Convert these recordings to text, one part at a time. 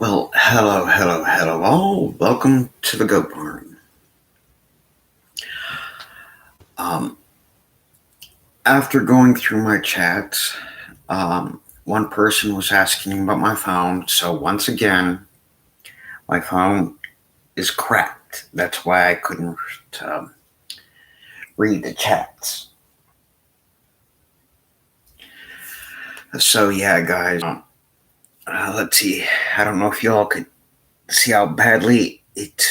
Well, hello all. Welcome to the Goat Barn. Um, After going through my chats, one person was asking about my phone. So once again, my phone is cracked. That's why I couldn't um, read the chats. So yeah, guys. Let's see. I don't know if y'all could see how badly it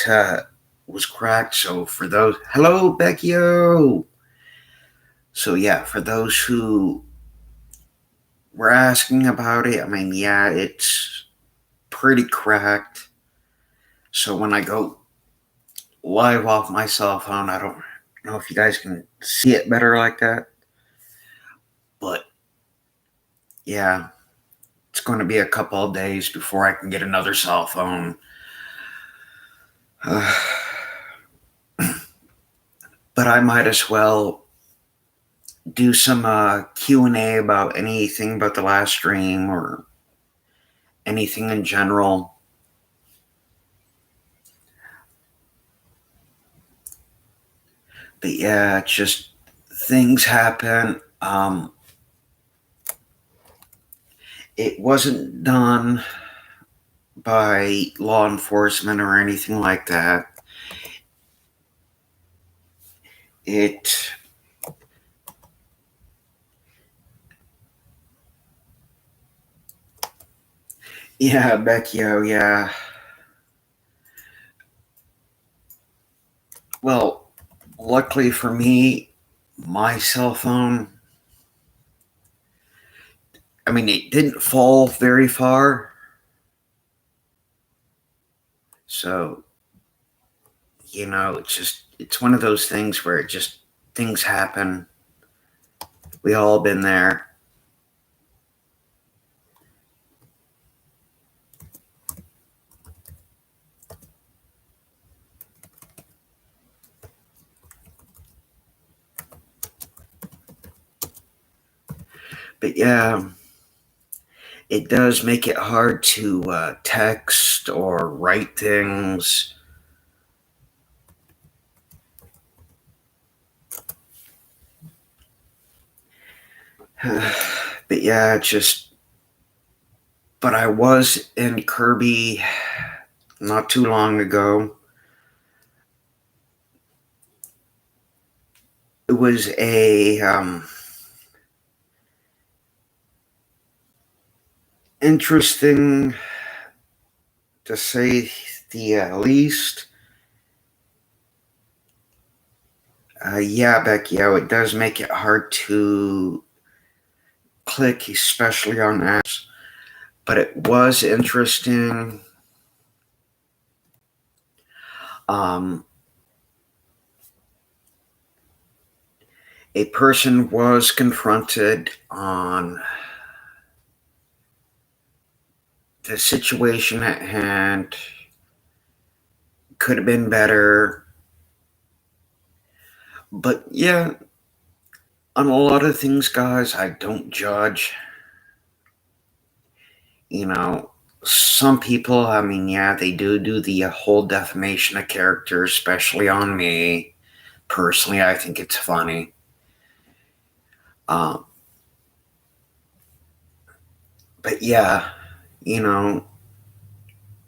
was cracked. So for those, hello, Beckyo. So yeah, for those who were asking about it, I mean, yeah, it's pretty cracked. So when I go live off my cell phone, I don't know if you guys can see it better like that. But yeah, it's going to be a couple of days before I can get another cell phone. But I might as well do some Q&A about anything about the last stream or anything in general. But yeah, it's just things happen. It wasn't done by law enforcement or anything like that. Yeah, Beckyo, yeah. Well, luckily for me, my cell phone, I mean, it didn't fall very far. So, it's one of those things where things happen. We all been there. But yeah, it does make it hard to text or write things. But yeah, but I was in Kirby not too long ago. It was a interesting, to say the least. Yeah, Becky, it does make it hard to click, especially on apps. But it was interesting. A person was confronted on the situation at hand. Could have been better. But yeah, on a lot of things, guys, I don't judge. Some people, I mean, yeah, they do the whole defamation of character, especially on me. Personally, I think it's funny. But yeah,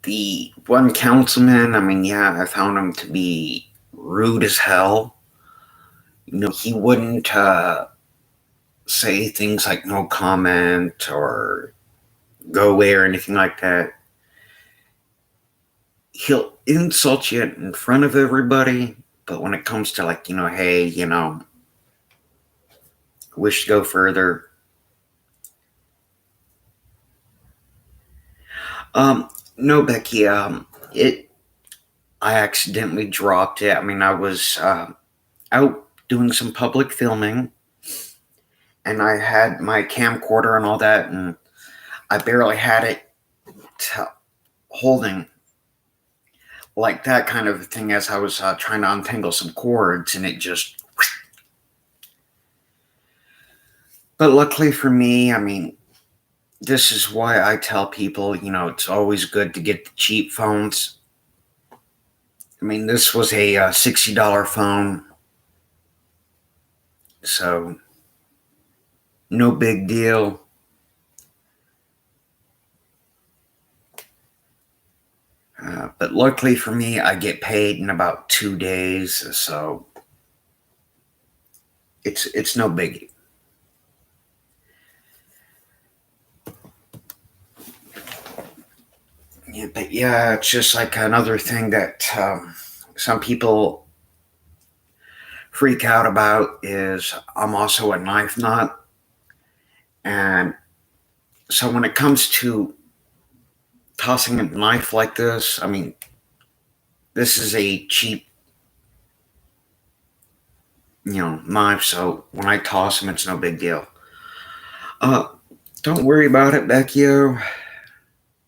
the one councilman, I mean, yeah, I found him to be rude as hell. He wouldn't say things like no comment or go away or anything like that. He'll insult you in front of everybody, but when it comes to hey, wish to go further. No, Becky, I accidentally dropped it. I mean, I was out doing some public filming, and I had my camcorder and all that, and I barely had it holding like that kind of thing as I was trying to untangle some cords, and it just. But luckily for me, I mean, this is why I tell people, it's always good to get the cheap phones. I mean, this was a $60 phone, so no big deal. But luckily for me, I get paid in about 2 days, so it's no biggie. Yeah, but yeah, it's just like another thing that some people freak out about is I'm also a knife nut, and so when it comes to tossing a knife like this, I mean, this is a cheap, knife, so when I toss them, it's no big deal. Uh, don't worry about it, Beckio.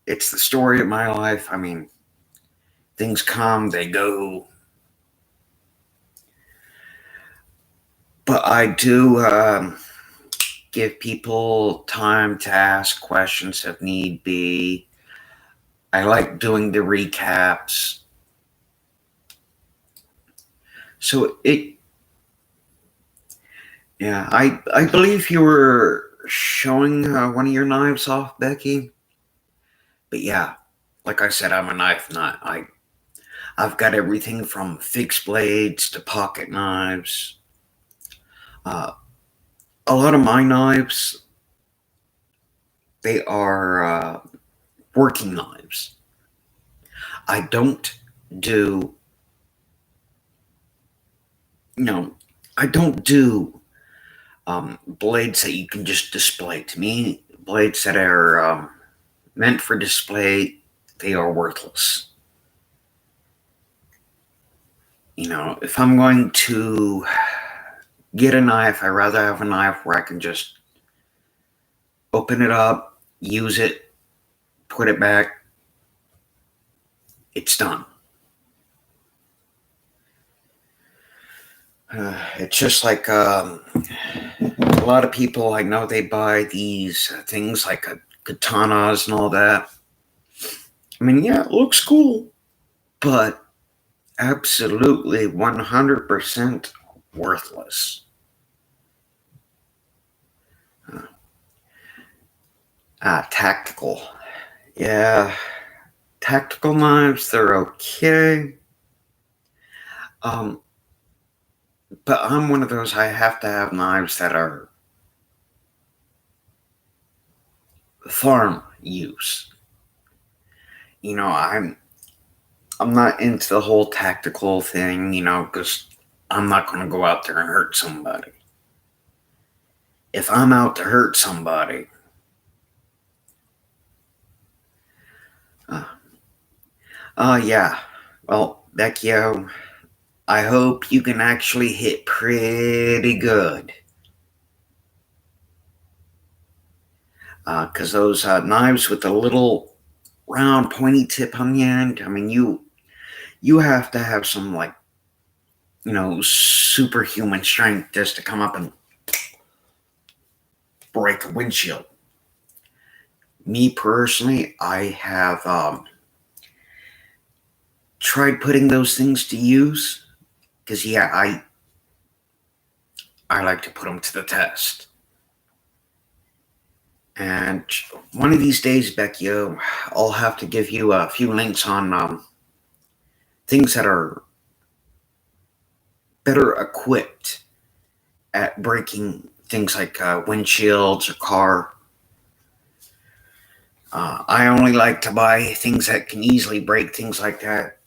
It's the story of my life. I mean, things come, they go. But I do give people time to ask questions if need be. I like doing the recaps. So I believe you were showing one of your knives off, Becky. But yeah, like I said, I'm a knife nut. I've got everything from fixed blades to pocket knives. Uh, a lot of my knives, they are working knives. I don't do, you know, I don't do blades that you can just display. To me, blades that are meant for display, they are worthless. If I'm going to get a knife, I'd rather have a knife where I can just open it up, use it, put it back, it's done. It's just like a lot of people I know, they buy these things like katanas and all that. I mean, yeah, it looks cool, but absolutely 100% worthless. Tactical. Yeah, tactical knives, they're okay. Um, but I'm one of those, I have to have knives that are farm use. I'm not into the whole tactical thing, because I'm not going to go out there and hurt somebody. If I'm out to hurt somebody, yeah. Well, Vecchio, I hope you can actually hit pretty good. Because those knives with the little round pointy tip on the end, I mean, you have to have some, like, superhuman strength just to come up and break a windshield. Me personally, I have tried putting those things to use because, yeah, I like to put them to the test. And one of these days, Beckio, I'll have to give you a few links on things that are better equipped at breaking things like windshields or car. I only like to buy things that can easily break things like that.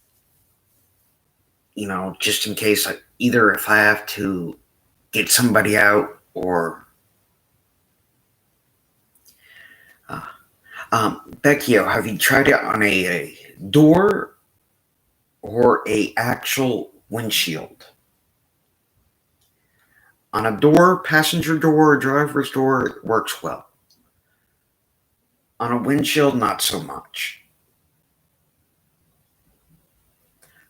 Just in case, either if I have to get somebody out or. Beckio, have you tried it on a door or a actual windshield? On a door, passenger door, driver's door, it works well. On a windshield, not so much.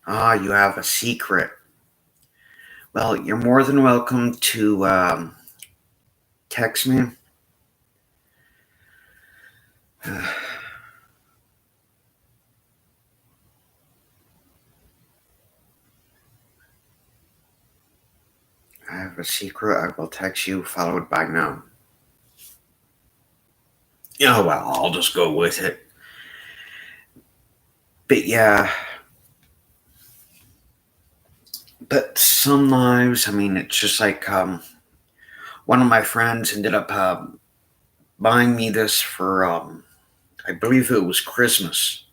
You have a secret. Well, you're more than welcome to text me. I have a secret. I will text you, followed by no. Oh, well, I'll just go with it. But yeah, but some knives, I mean, it's just like one of my friends ended up buying me this for, I believe it was Christmas.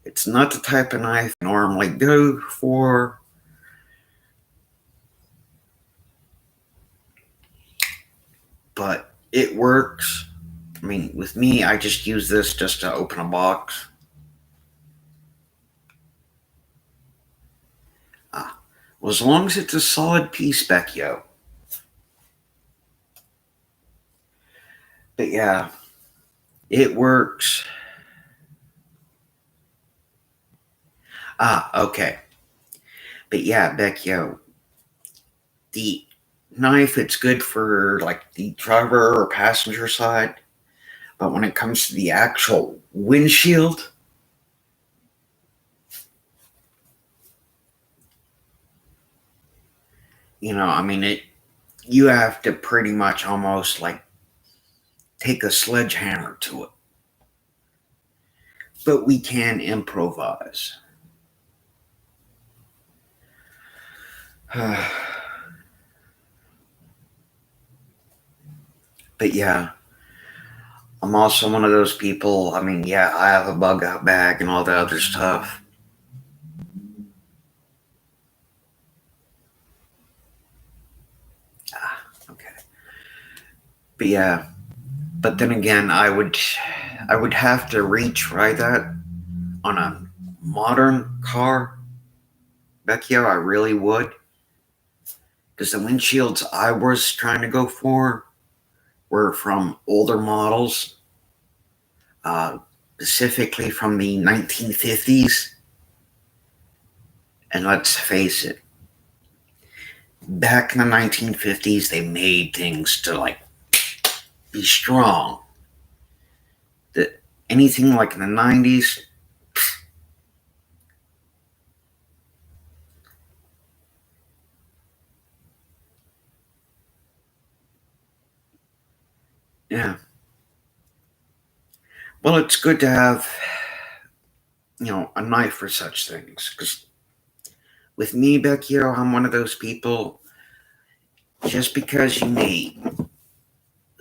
It's not the type of knife I normally go for, but it works. I mean, with me, I just use this just to open a box. Well, as long as it's a solid piece, Becchio. But yeah, it works. Okay. But yeah, Becchio, the knife, it's good for like the driver or passenger side. But when it comes to the actual windshield, I mean, you have to pretty much almost like take a sledgehammer to it. But we can improvise. But yeah, I'm also one of those people. I mean, yeah, I have a bug out bag and all the other stuff. Okay. But yeah, but then again, I would have to retry that on a modern car, Vecchio. I really would, because the windshields I was trying to go for were from older models, uh, specifically from the 1950s. And let's face it, back in the 1950s, they made things to like be strong. That anything like in the 90s, yeah. Well, it's good to have a knife for such things. Because with me, Becchio, I'm one of those people. Just because you may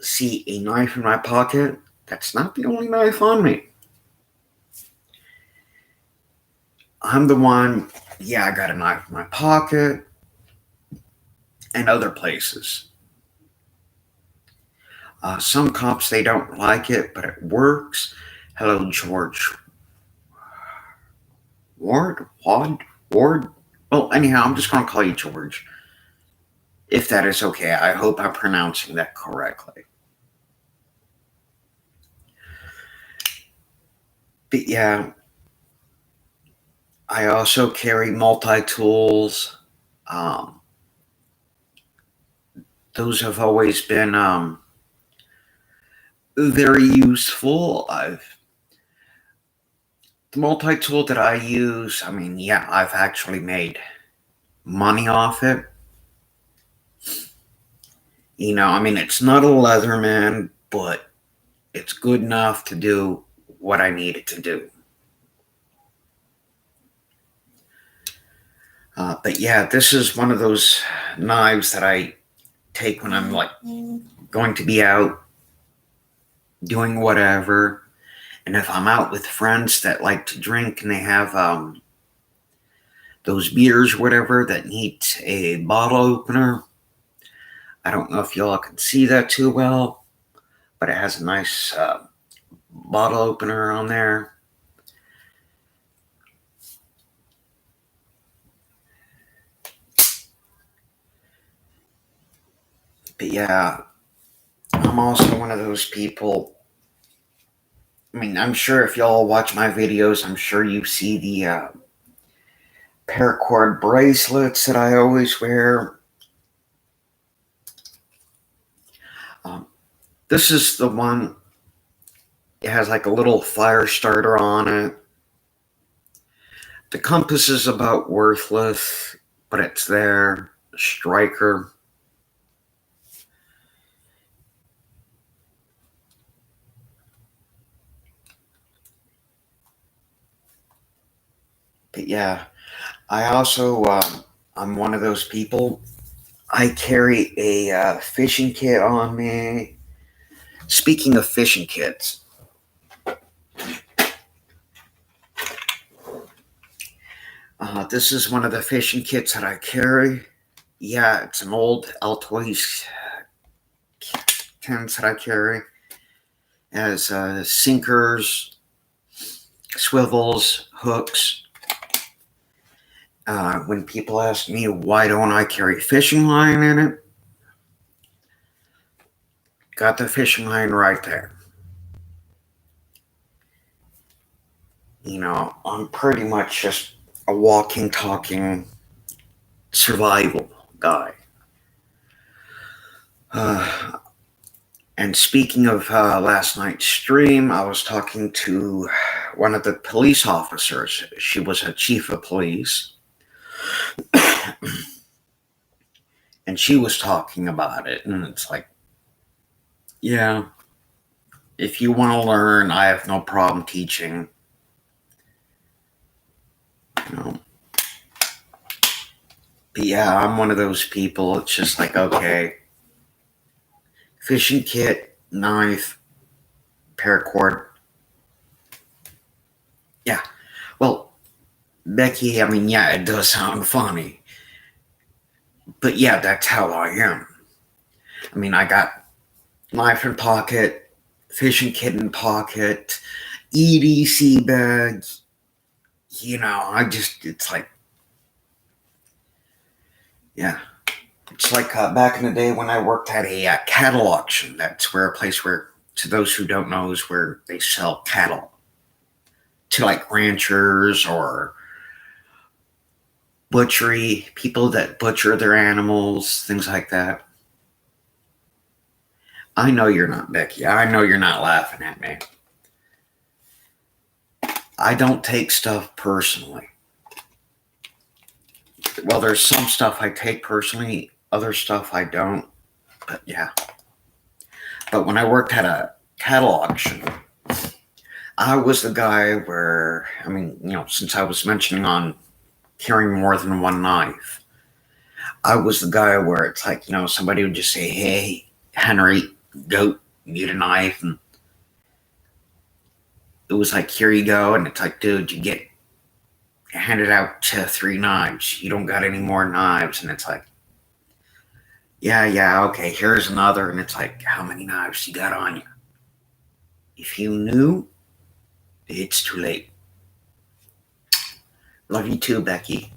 see a knife in my pocket, that's not the only knife on me. I'm the one. Yeah, I got a knife in my pocket and other places. Some cops they don't like it, but it works. Hello, George Ward. Well, anyhow, I'm just going to call you George, if that is okay. I hope I'm pronouncing that correctly. But yeah, I also carry multi-tools. Um, those have always been very useful. The multi-tool that I use, I mean, yeah, I've actually made money off it. I mean, it's not a Leatherman, but it's good enough to do what I need it to do. But yeah, this is one of those knives that I take when I'm like going to be out doing whatever. And if I'm out with friends that like to drink and they have those beers or whatever that need a bottle opener, I don't know if y'all can see that too well, but it has a nice bottle opener on there. But yeah, I'm also one of those people. I mean, I'm sure if y'all watch my videos, I'm sure you see the paracord bracelets that I always wear. Um, this is the one. It has like a little fire starter on it. The compass is about worthless, but it's there. Striker. But yeah, I also, I'm one of those people. I carry a fishing kit on me. Speaking of fishing kits, this is one of the fishing kits that I carry. Yeah, it's an old Altoids tins that I carry. It has sinkers, swivels, hooks. When people ask me why don't I carry fishing line in it, got the fishing line right there. You know, I'm pretty much just a walking, talking survival guy. And speaking of last night's stream, I was talking to one of the police officers. She was a chief of police. And she was talking about it. And it's like, yeah, if you want to learn, I have no problem teaching. You know. But yeah, I'm one of those people. It's just like, okay, fishing kit, knife, paracord. Yeah. Well, Becky, I mean, yeah, it does sound funny. But yeah, that's how I am. I mean, I got knife in pocket, fishing kit in pocket, EDC bags. You know, it's like, yeah. It's like back in the day when I worked at a cattle auction. That's where a place where, to those who don't know, is where they sell cattle to like ranchers or butchery, people that butcher their animals, things like that. I know you're not, Becky. I know you're not laughing at me. I don't take stuff personally. Well, there's some stuff I take personally, other stuff I don't. But yeah. But when I worked at a cattle auction, I was the guy where, I mean, you know, since I was mentioning on carrying more than one knife, I was the guy where it's like, you know, somebody would just say, hey, Henry, goat, need a knife. And it was like, here you go. And it's like, dude, you get handed out 3 knives. You don't got any more knives. And it's like, yeah, okay, here's another. And it's like, how many knives you got on you? If you knew, it's too late. Love you too, Becky.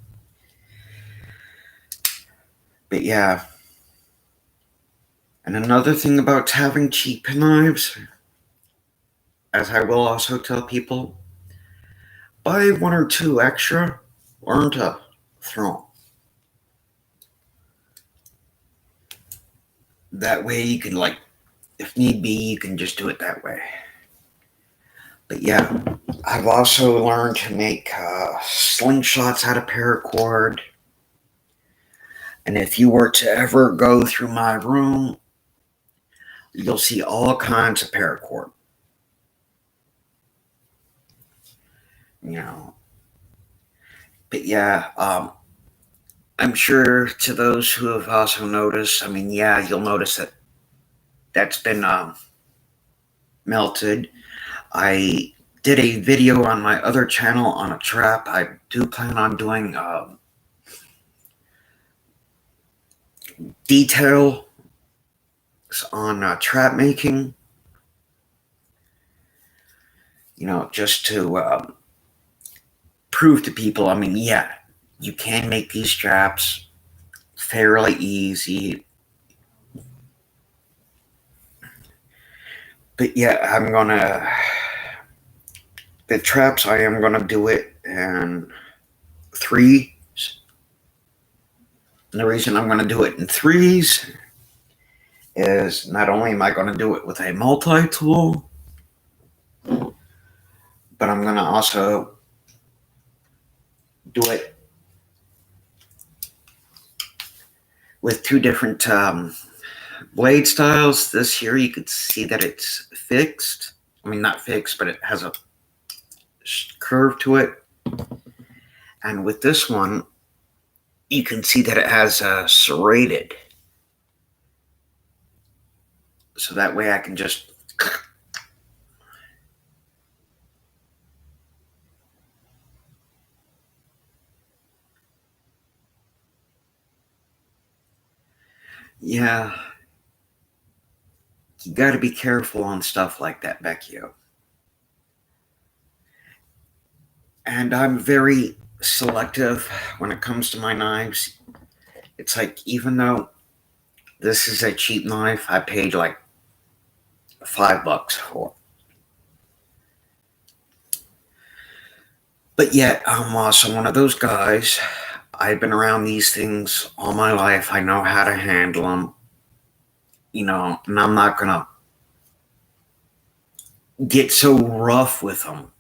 But yeah. And another thing about having cheap knives, as I will also tell people, buy 1 or 2 extra, learn to throw them. That way you can, like, if need be, you can just do it that way. But yeah, I've also learned to make slingshots out of paracord. And if you were to ever go through my room, you'll see all kinds of paracord. You know. But yeah, I'm sure to those who have also noticed, I mean, yeah, you'll notice that that's been melted. I did a video on my other channel on a trap. I do plan on doing detail on trap making. You know, just to prove to people, I mean, yeah, you can make these traps fairly easy. But yeah, the traps, I am gonna do it in 3s. And the reason I'm gonna do it in 3s is not only am I gonna do it with a multi-tool, but I'm going to also do it with two different blade styles. This here, you could see that it's fixed. I mean, not fixed, but it has a curve to it. And with this one, you can see that it has serrated. So that way I can just... Yeah. You got to be careful on stuff like that, Vecchio. And I'm very selective when it comes to my knives. It's like, even though this is a cheap knife, I paid like $5 for it. But yet, I'm also one of those guys. I've been around these things all my life. I know how to handle them. You know, and I'm not going to get so rough with them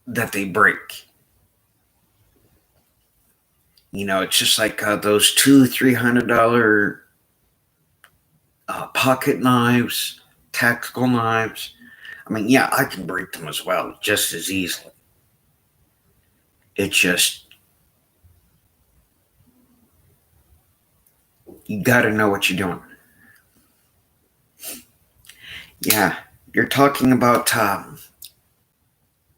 that they break. You know, it's just like those $200-$300 pocket knives, tactical knives. I mean, yeah, I can break them as well, just as easily. It's just, you got to know what you're doing. Yeah, you're talking about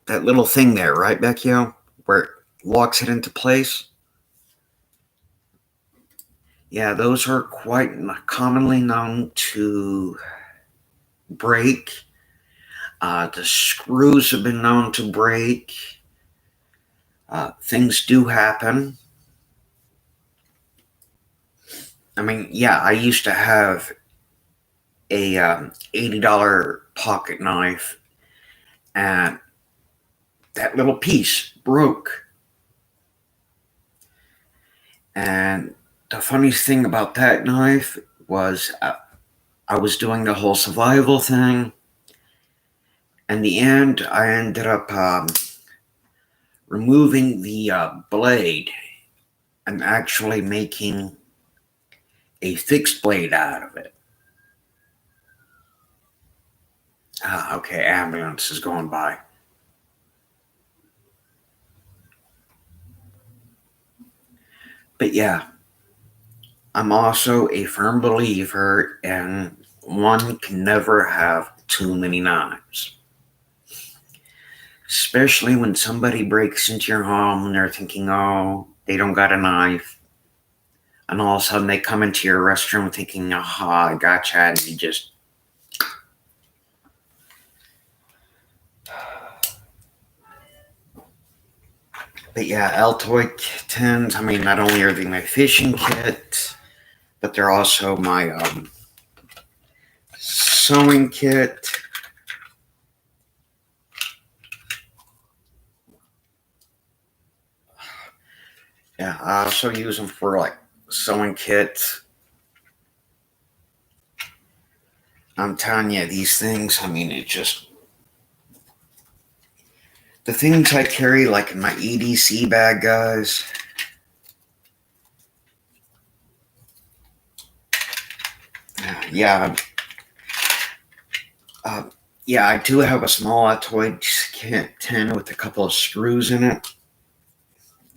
that little thing there, right, Vecchio? Where it locks it into place? Yeah, those are quite commonly known to break. The screws have been known to break. Things do happen. I mean, yeah, I used to have a $80 pocket knife, and that little piece broke. And the funniest thing about that knife was I was doing the whole survival thing. In the end, I ended up removing the blade and actually making a fixed blade out of it. Okay, ambulance is going by. But yeah, I'm also a firm believer in one can never have too many knives. Especially when somebody breaks into your home and they're thinking, oh, they don't got a knife. And all of a sudden they come into your restroom thinking, aha, I gotcha, and you just... But yeah, Altoid 10s, I mean, not only are they my fishing kit, but they're also my sewing kit. Yeah, I also use them for like sewing kits. I'm telling you, these things, I mean, it just... The things I carry, like in my EDC bag, guys. Yeah. Yeah, I do have a small Altoid 10 with a couple of screws in it.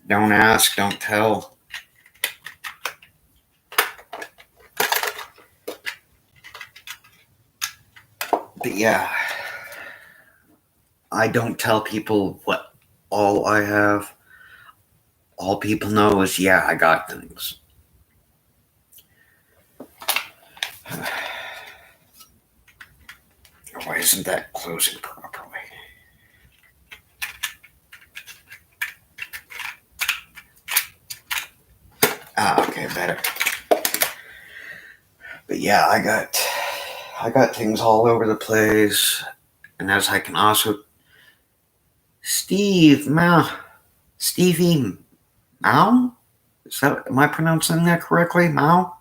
Don't ask, don't tell. But yeah, I don't tell people what all I have. All people know is, yeah, I got things. Why isn't that closing properly? Okay, better. But yeah, I got things all over the place. And as I can also... Stevie Mao? Am I pronouncing that correctly? Mao?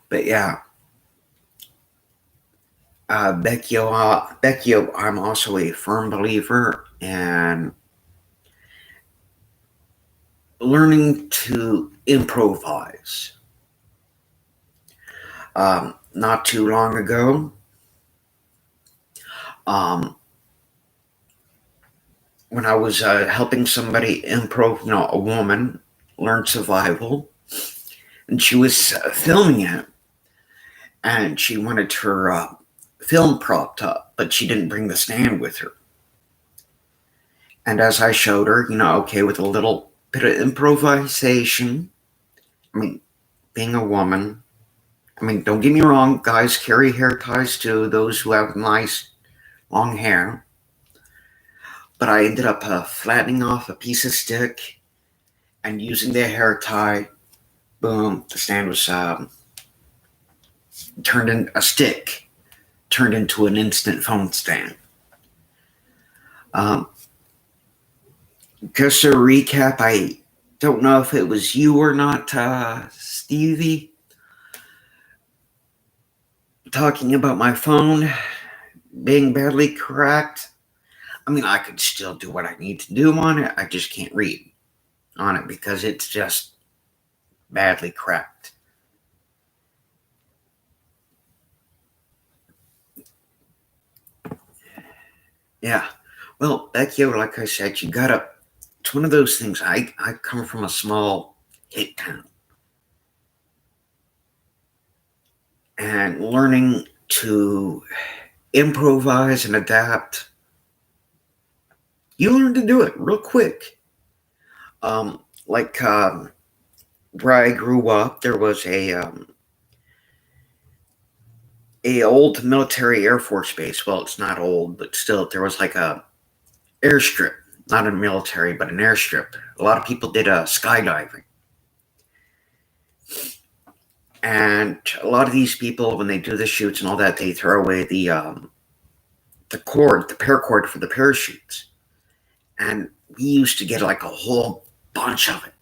But yeah, Becchio, I'm also a firm believer in learning to improvise. Not too long ago, um, when I was helping somebody improv, a woman learn survival, and she was filming it, and she wanted her film propped up, but she didn't bring the stand with her. And as I showed her, okay, with a little bit of improvisation, I mean, being a woman, don't get me wrong, guys carry hair ties too, those who have nice long hair. But I ended up flattening off a piece of stick and using the hair tie. Boom, the stand was turned in a stick, turned into an instant phone stand. Just to recap, I don't know if it was you or not, Stevie, talking about my phone being badly cracked. I could still do what I need to do on it. I just can't read on it because it's just badly cracked. Yeah. Well, Becky, like I said, it's one of those things. I come from a small hick town. And learning to improvise and adapt, you learn to do it real quick. Where I grew up, there was a old military Air Force base. Well, it's not old, but still, there was like a airstrip, not a military, but an airstrip. A lot of people did skydiving. And a lot of these people, when they do the shoots and all that, they throw away the cord, the paracord for the parachutes. And we used to get like a whole bunch of it.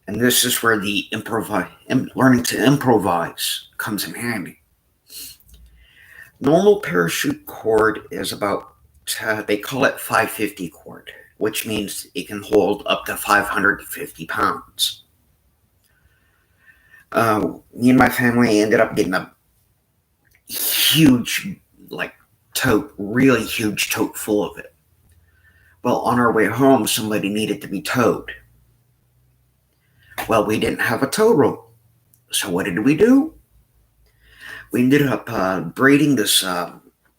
And this is where the learning to improvise comes in handy. Normal parachute cord is about, they call it 550 cord, which means it can hold up to 550 pounds. Me and my family ended up getting a huge, tote, really huge tote full of it. Well, on our way home, somebody needed to be towed. Well, we didn't have a tow rope. So what did we do? We ended up braiding this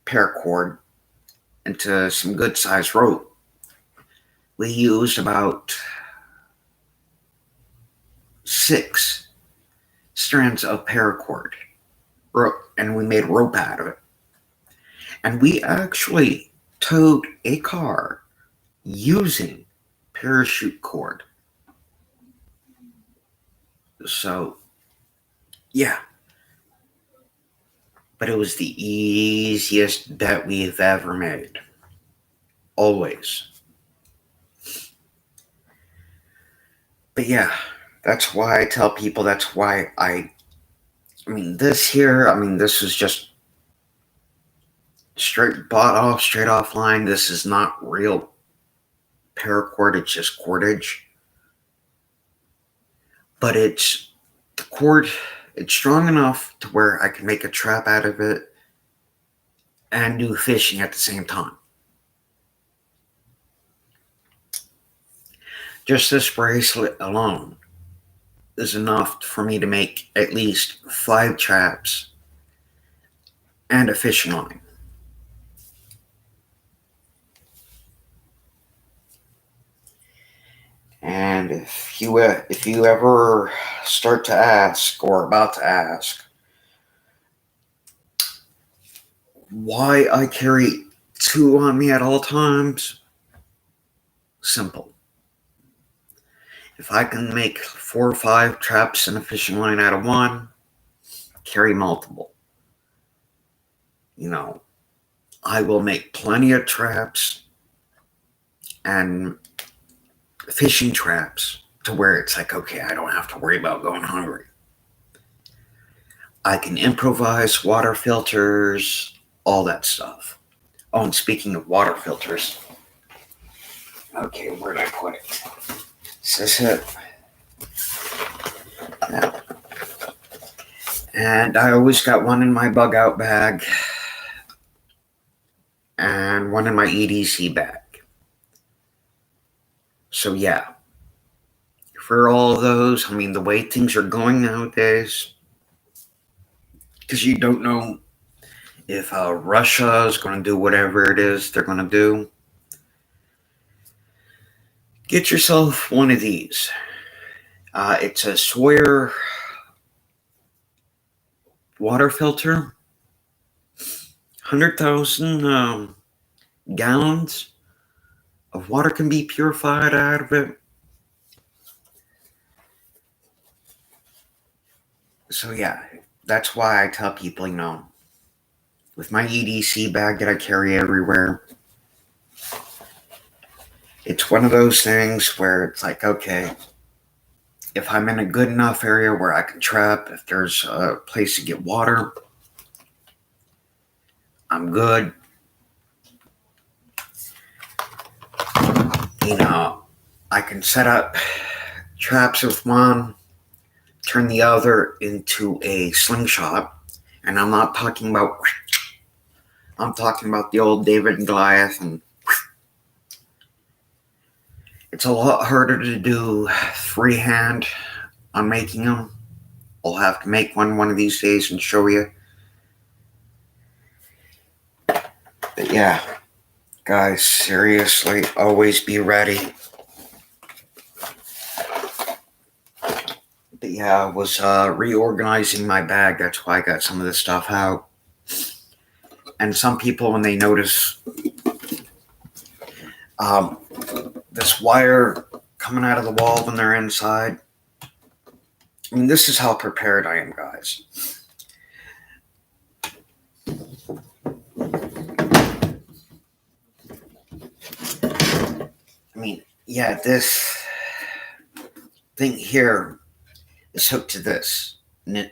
paracord into some good sized rope. We used about 6 strands of paracord rope, and we made rope out of it. And we actually towed a car using parachute cord. So, yeah. But it was the easiest bet we've ever made. Always. But yeah, that's why I tell people, that's why this is just straight offline. This is not real paracord, it's just cordage. But the cord, it's strong enough to where I can make a trap out of it and do fishing at the same time. Just this bracelet alone is enough for me to make at least 5 traps and a fishing line. And if you ever start to ask, or about to ask, why I carry 2 on me at all times, simple. If I can make 4 or 5 traps and a fishing line out of one, carry multiple. I will make plenty of traps and fishing traps to where it's like, okay, I don't have to worry about going hungry. I can improvise, water filters, all that stuff. Oh, and speaking of water filters, okay, where'd I put it? Is this it? Yeah. And I always got one in my bug out bag and one in my EDC bag. So yeah, for all of those, I mean, the way things are going nowadays, because you don't know if Russia is going to do whatever it is they're going to do. Get yourself one of these. It's a Sawyer water filter. 100,000 gallons of water can be purified out of it. So yeah, that's why I tell people, with my EDC bag that I carry everywhere, it's one of those things where it's like, okay, if I'm in a good enough area where I can trap, if there's a place to get water, I'm good. I can set up traps with one, turn the other into a slingshot, and I'm talking about the old David and Goliath, and it's a lot harder to do freehand on making them. I'll have to make one of these days and show you. But yeah, guys, seriously, always be ready. But yeah, I was reorganizing my bag. That's why I got some of this stuff out. And some people, when they notice this wire coming out of the wall when they're inside, I mean, this is how prepared I am, guys. I mean, yeah, this thing here is hooked to this. And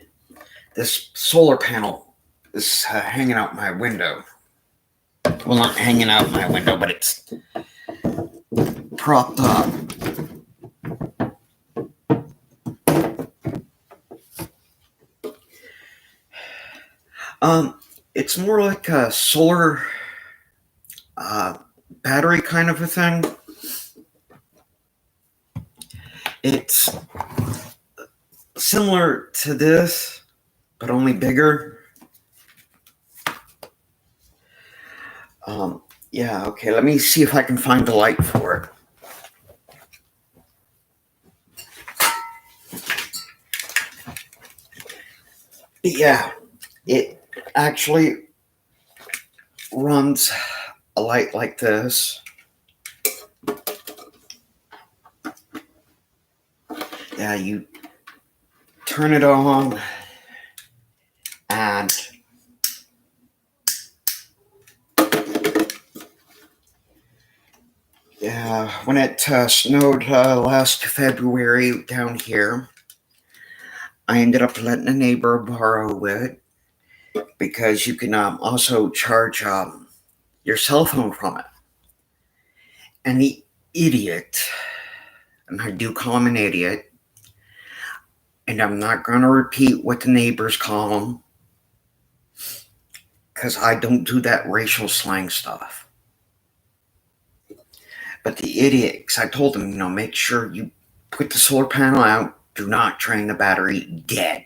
this solar panel is hanging out my window. Well, not hanging out my window, but it's propped up. It's more like a solar battery kind of a thing. It's similar to this, but only bigger. Yeah, okay, let me see if I can find the light for it. But yeah, it actually runs a light like this. Yeah, you turn it on, and yeah, when it snowed last February down here, I ended up letting a neighbor borrow it because you can also charge your cell phone from it. And the idiot, and I do call him an idiot, and I'm not going to repeat what the neighbors call him because I don't do that racial slang stuff. But the idiot, because I told him, make sure you put the solar panel out, do not drain the battery, dead.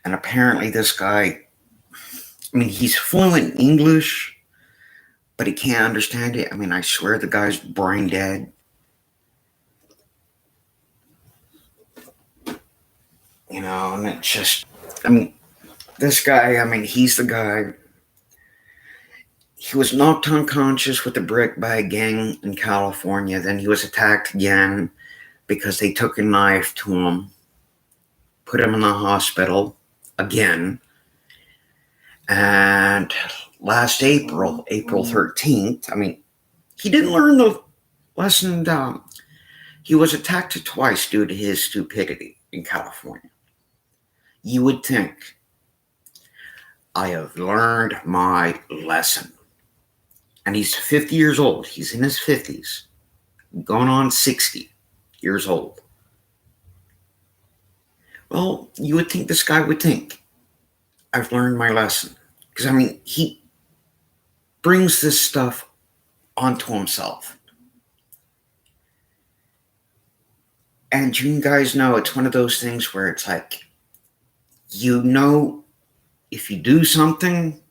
And apparently this guy, I mean, he's fluent in English, but he can't understand it. I mean, I swear the guy's brain dead. And it's just, I mean, this guy, I mean, he's the guy. He was knocked unconscious with a brick by a gang in California. Then he was attacked again because they took a knife to him, put him in the hospital again. And last April 13th, I mean, he didn't learn the lesson down. He was attacked twice due to his stupidity in California. you would think I have learned my lesson. And he's 50 years old. He's in his 50s, going on 60 years old. Well, you would think this guy would think, I've learned my lesson. Because, I mean, he brings this stuff onto himself. And you guys know it's one of those things where it's like, you know, if you do something,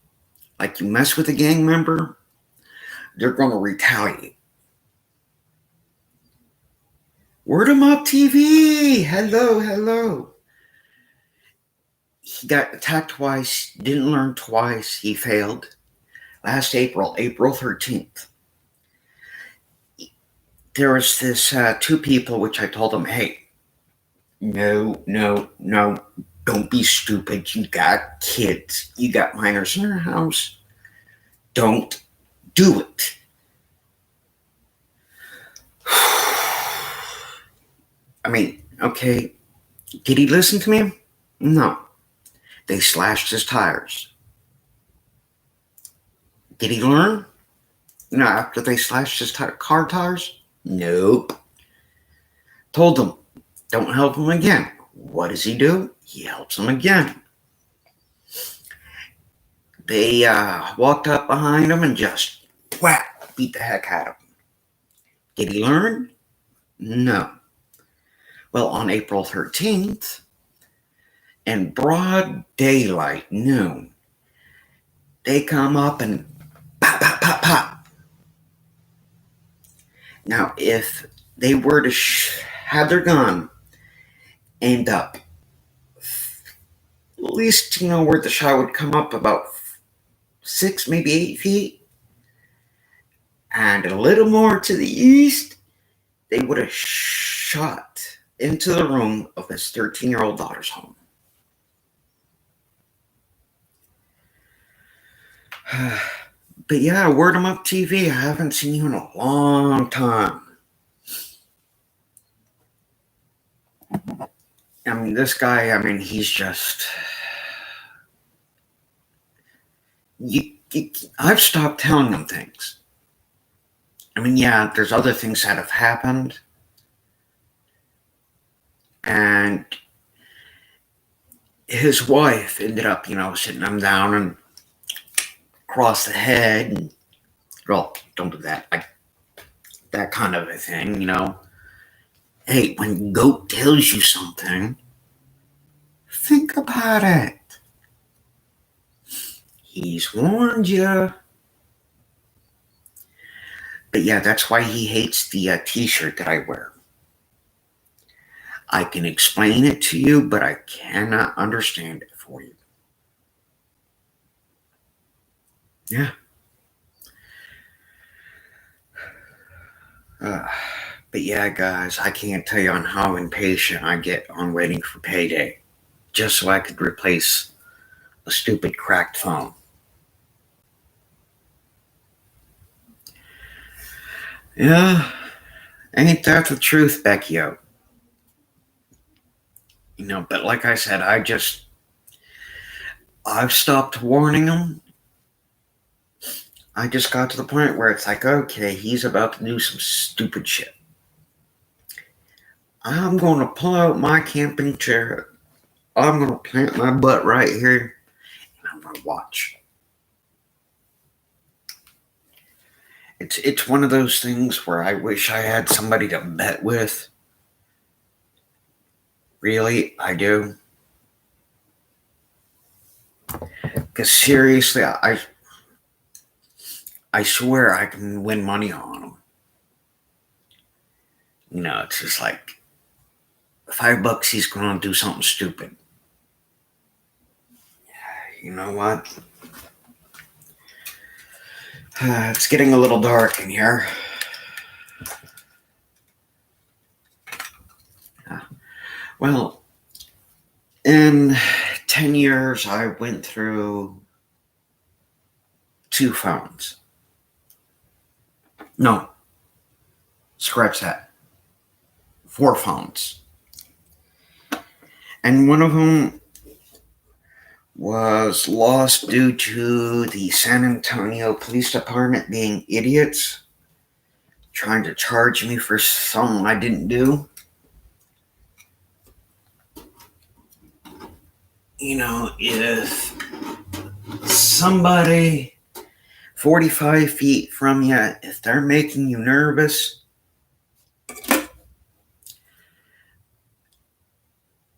like you mess with a gang member, they're going to retaliate. Word 'em up TV. Hello, hello. He got attacked twice, didn't learn twice, he failed. Last April 13th. There was this two people, which I told them, hey, no, don't be stupid. You got kids. You got minors in your house. Don't do it. I mean, okay, did he listen to me? No. They slashed his tires. Did he learn? No, after they slashed his car tires? Nope. Told them, don't help him again. What does he do? He helps him again. They walked up behind him and just whack, beat the heck out of him. Did he learn? No. Well, on April 13th, in broad daylight, noon, they come up and pop, pop, pop, pop. Now, if they were to have their gun aimed up, at least, where the shot would come up about 6, maybe 8 feet, and a little more to the east, they would have shot into the room of his 13-year-old daughter's home. But yeah, Word 'em Up TV, I haven't seen you in a long time. I mean, this guy, he's just... I've stopped telling him things. Yeah, there's other things that have happened. And his wife ended up, sitting him down and across the head. And, well, don't do that. Like, that kind of a thing, Hey, when goat tells you something, think about it. He's warned you. But yeah, that's why he hates the t-shirt that I wear. I can explain it to you, but I cannot understand it for you. Yeah. But yeah, guys, I can't tell you on how impatient I get on waiting for payday, just so I could replace a stupid cracked phone. Yeah, ain't that the truth, Beckyo? But like I said, I've stopped warning him. I just got to the point where it's like, okay, he's about to do some stupid shit. I'm going to pull out my camping chair. I'm going to plant my butt right here, and I'm going to watch. It's one of those things where I wish I had somebody to bet with. Really, I do. Because seriously, I swear I can win money on them. It's just like $5 he's going to do something stupid. You know what? It's getting a little dark in here. Well, in 10 years, I went through 2 phones. No, scratch that. 4 phones. And one of them was lost due to the San Antonio Police Department being idiots, trying to charge me for something I didn't do. You know, if somebody 45 feet from you, if they're making you nervous,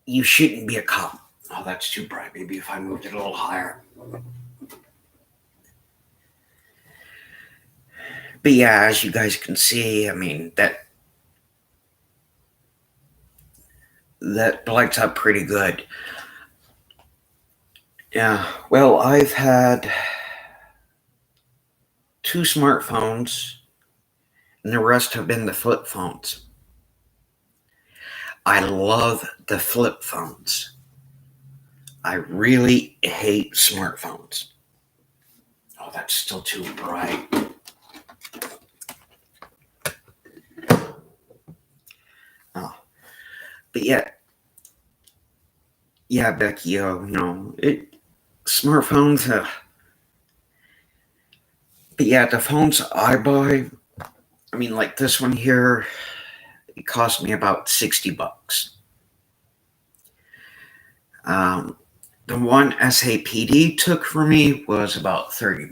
you shouldn't be a cop. Oh, that's too bright. Maybe if I moved it a little higher. But yeah, as you guys can see, I mean, that lights up pretty good. Yeah, well, I've had 2 smartphones, and the rest have been the flip phones. I love the flip phones. I really hate smartphones. Oh, that's still too bright. Oh, but yeah, Becky, smartphones. But yeah, the phones I buy, I mean, like this one here, it cost me about $60. The one SAPD took for me was about $30.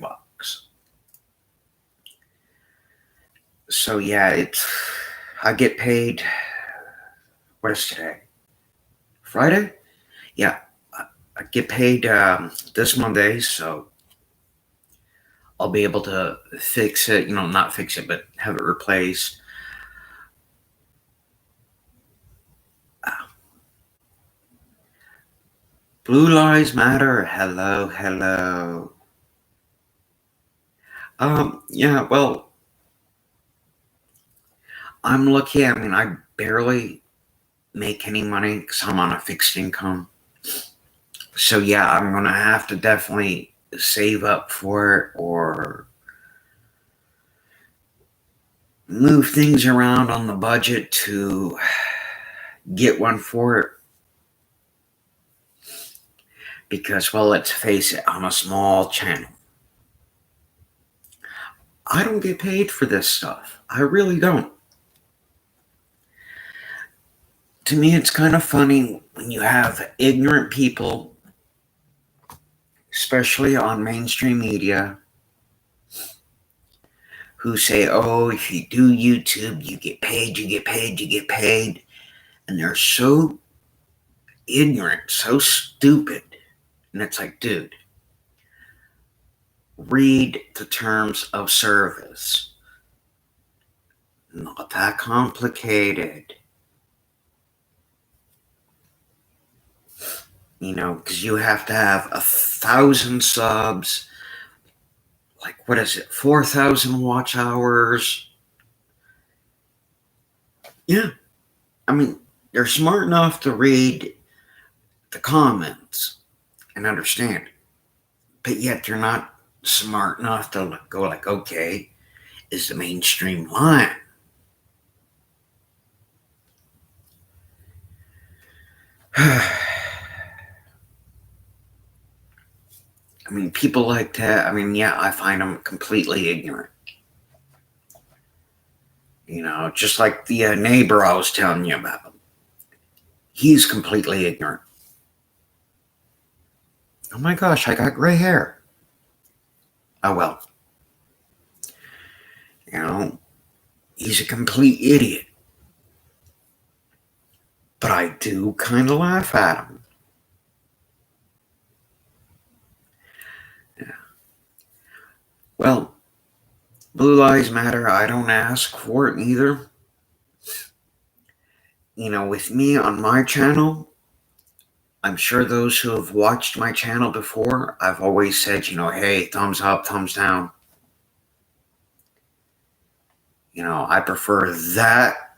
So yeah, I get paid. What is today? Friday? Yeah, I get paid this Monday, so I'll be able to fix it. Not fix it, but have it replaced. Blue Lives Matter. Hello, hello. Yeah, well, I'm lucky. I mean, I barely make any money because I'm on a fixed income. So yeah, I'm going to have to definitely save up for it or move things around on the budget to get one for it. Because, well, let's face it, I'm a small channel. I don't get paid for this stuff. I really don't. To me, it's kind of funny when you have ignorant people, especially on mainstream media, who say, oh, if you do YouTube, you get paid, you get paid, you get paid. And they're so ignorant, so stupid. And it's like, dude, read the terms of service. Not that complicated. Because you have to have 1,000 subs, like, what is it, 4,000 watch hours? Yeah. I mean, they're smart enough to read the comments and understand. But yet they're not smart enough to go like, okay, is the mainstream lying? I mean, people like that, I mean, yeah, I find them completely ignorant. Just like the neighbor I was telling you about. He's completely ignorant. Oh my gosh, I got gray hair. Oh well. He's a complete idiot. But I do kind of laugh at him. Yeah. Well, Blue Lives Matter, I don't ask for it either. With me on my channel, I'm sure those who have watched my channel before, I've always said, hey, thumbs up, thumbs down. I prefer that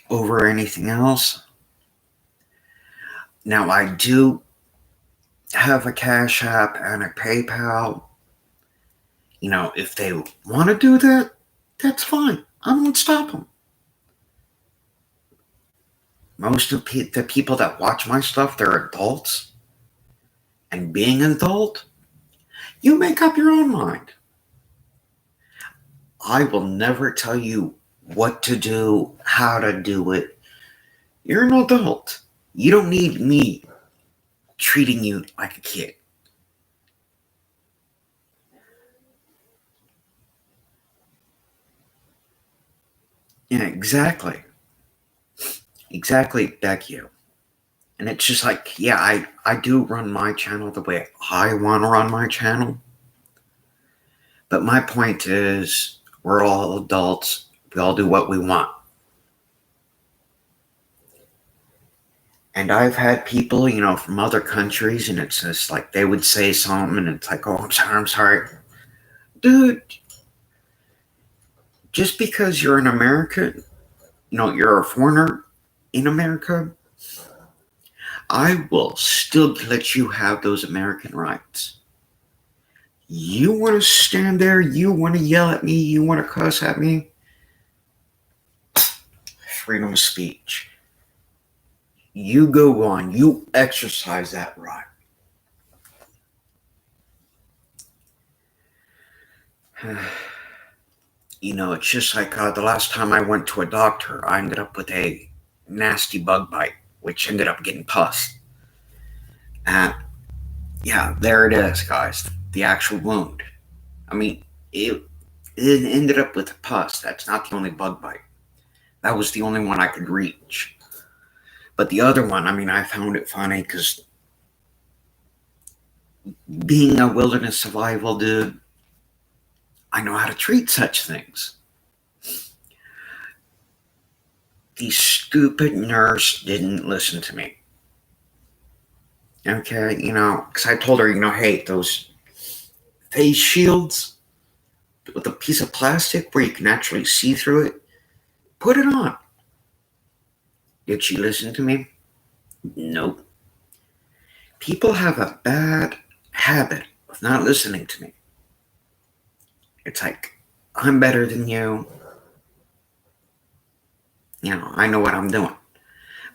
over anything else. Now, I do have a Cash App and a PayPal. If they want to do that, that's fine. I won't stop them. Most of the people that watch my stuff, they're adults. And being an adult, you make up your own mind. I will never tell you what to do, how to do it. You're an adult. You don't need me treating you like a kid. Yeah, exactly. Exactly, Becky. And it's just like, yeah, I do run my channel the way I want to run my channel. But my point is, we're all adults. We all do what we want. And I've had people, from other countries, and it's just like they would say something, and it's like, oh, I'm sorry. Dude, just because you're an American, you're a foreigner in America, I will still let you have those American rights. You want to stand there, you want to yell at me, you want to cuss at me, freedom of speech. You go on, you exercise that right. It's just like the last time I went to a doctor, I ended up with a nasty bug bite, which ended up getting pus. And yeah, there it is, guys. The actual wound. I mean, it ended up with a pus. That's not the only bug bite. That was the only one I could reach. But the other one, I found it funny because being a wilderness survival dude, I know how to treat such things. The stupid nurse didn't listen to me. Okay, because I told her, hey, those face shields with a piece of plastic where you can actually see through it, put it on. Did she listen to me? Nope. People have a bad habit of not listening to me. It's like, I'm better than you. I know what I'm doing.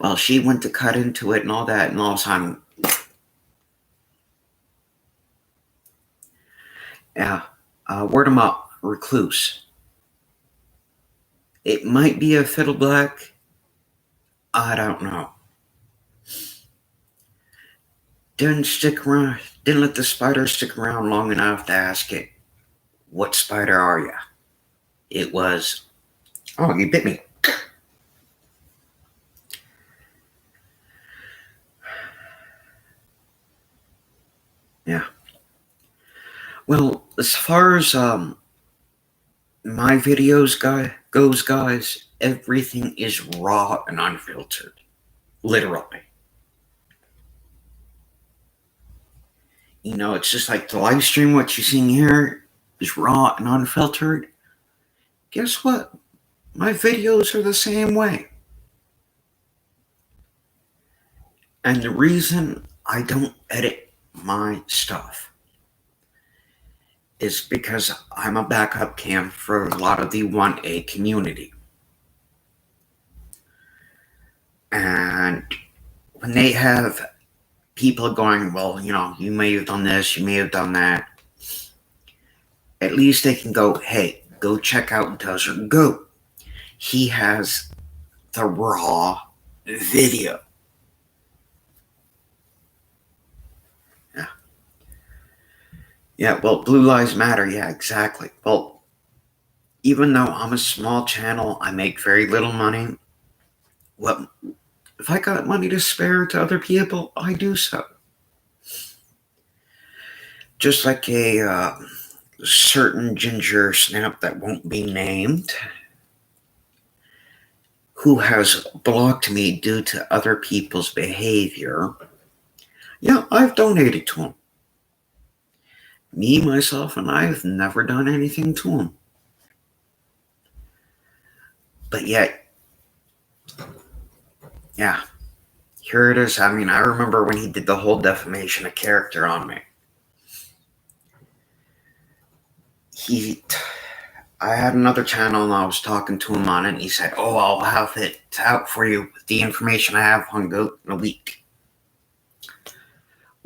Well, she went to cut into it and all that, and all of a sudden, yeah, word 'em up, recluse. It might be a fiddle black. I don't know. Didn't stick around. Didn't let the spider stick around long enough to ask it, "What spider are you?" It was, "Oh, you bit me." Yeah. Well, as far as my videos goes, guys, everything is raw and unfiltered. Literally. It's just like the live stream, what you're seeing here is raw and unfiltered. Guess what? My videos are the same way. And the reason I don't edit my stuff is because I'm a backup cam for a lot of the 1A community. And when they have people going, well, you may have done this, you may have done that, at least they can go, hey, go check out Desert Goat. He has the raw video. Yeah, well, Blue Lives Matter, yeah, exactly. Well, even though I'm a small channel, I make very little money. Well, if I got money to spare to other people, I do so. Just like a certain ginger snap that won't be named, who has blocked me due to other people's behavior. Yeah, I've donated to him. Me, myself, and I have never done anything to him. But yet, yeah, here it is. I remember when he did the whole defamation of character on me. I had another channel and I was talking to him on it, and he said, oh, I'll have it out for you with the information I have on Goat in a week.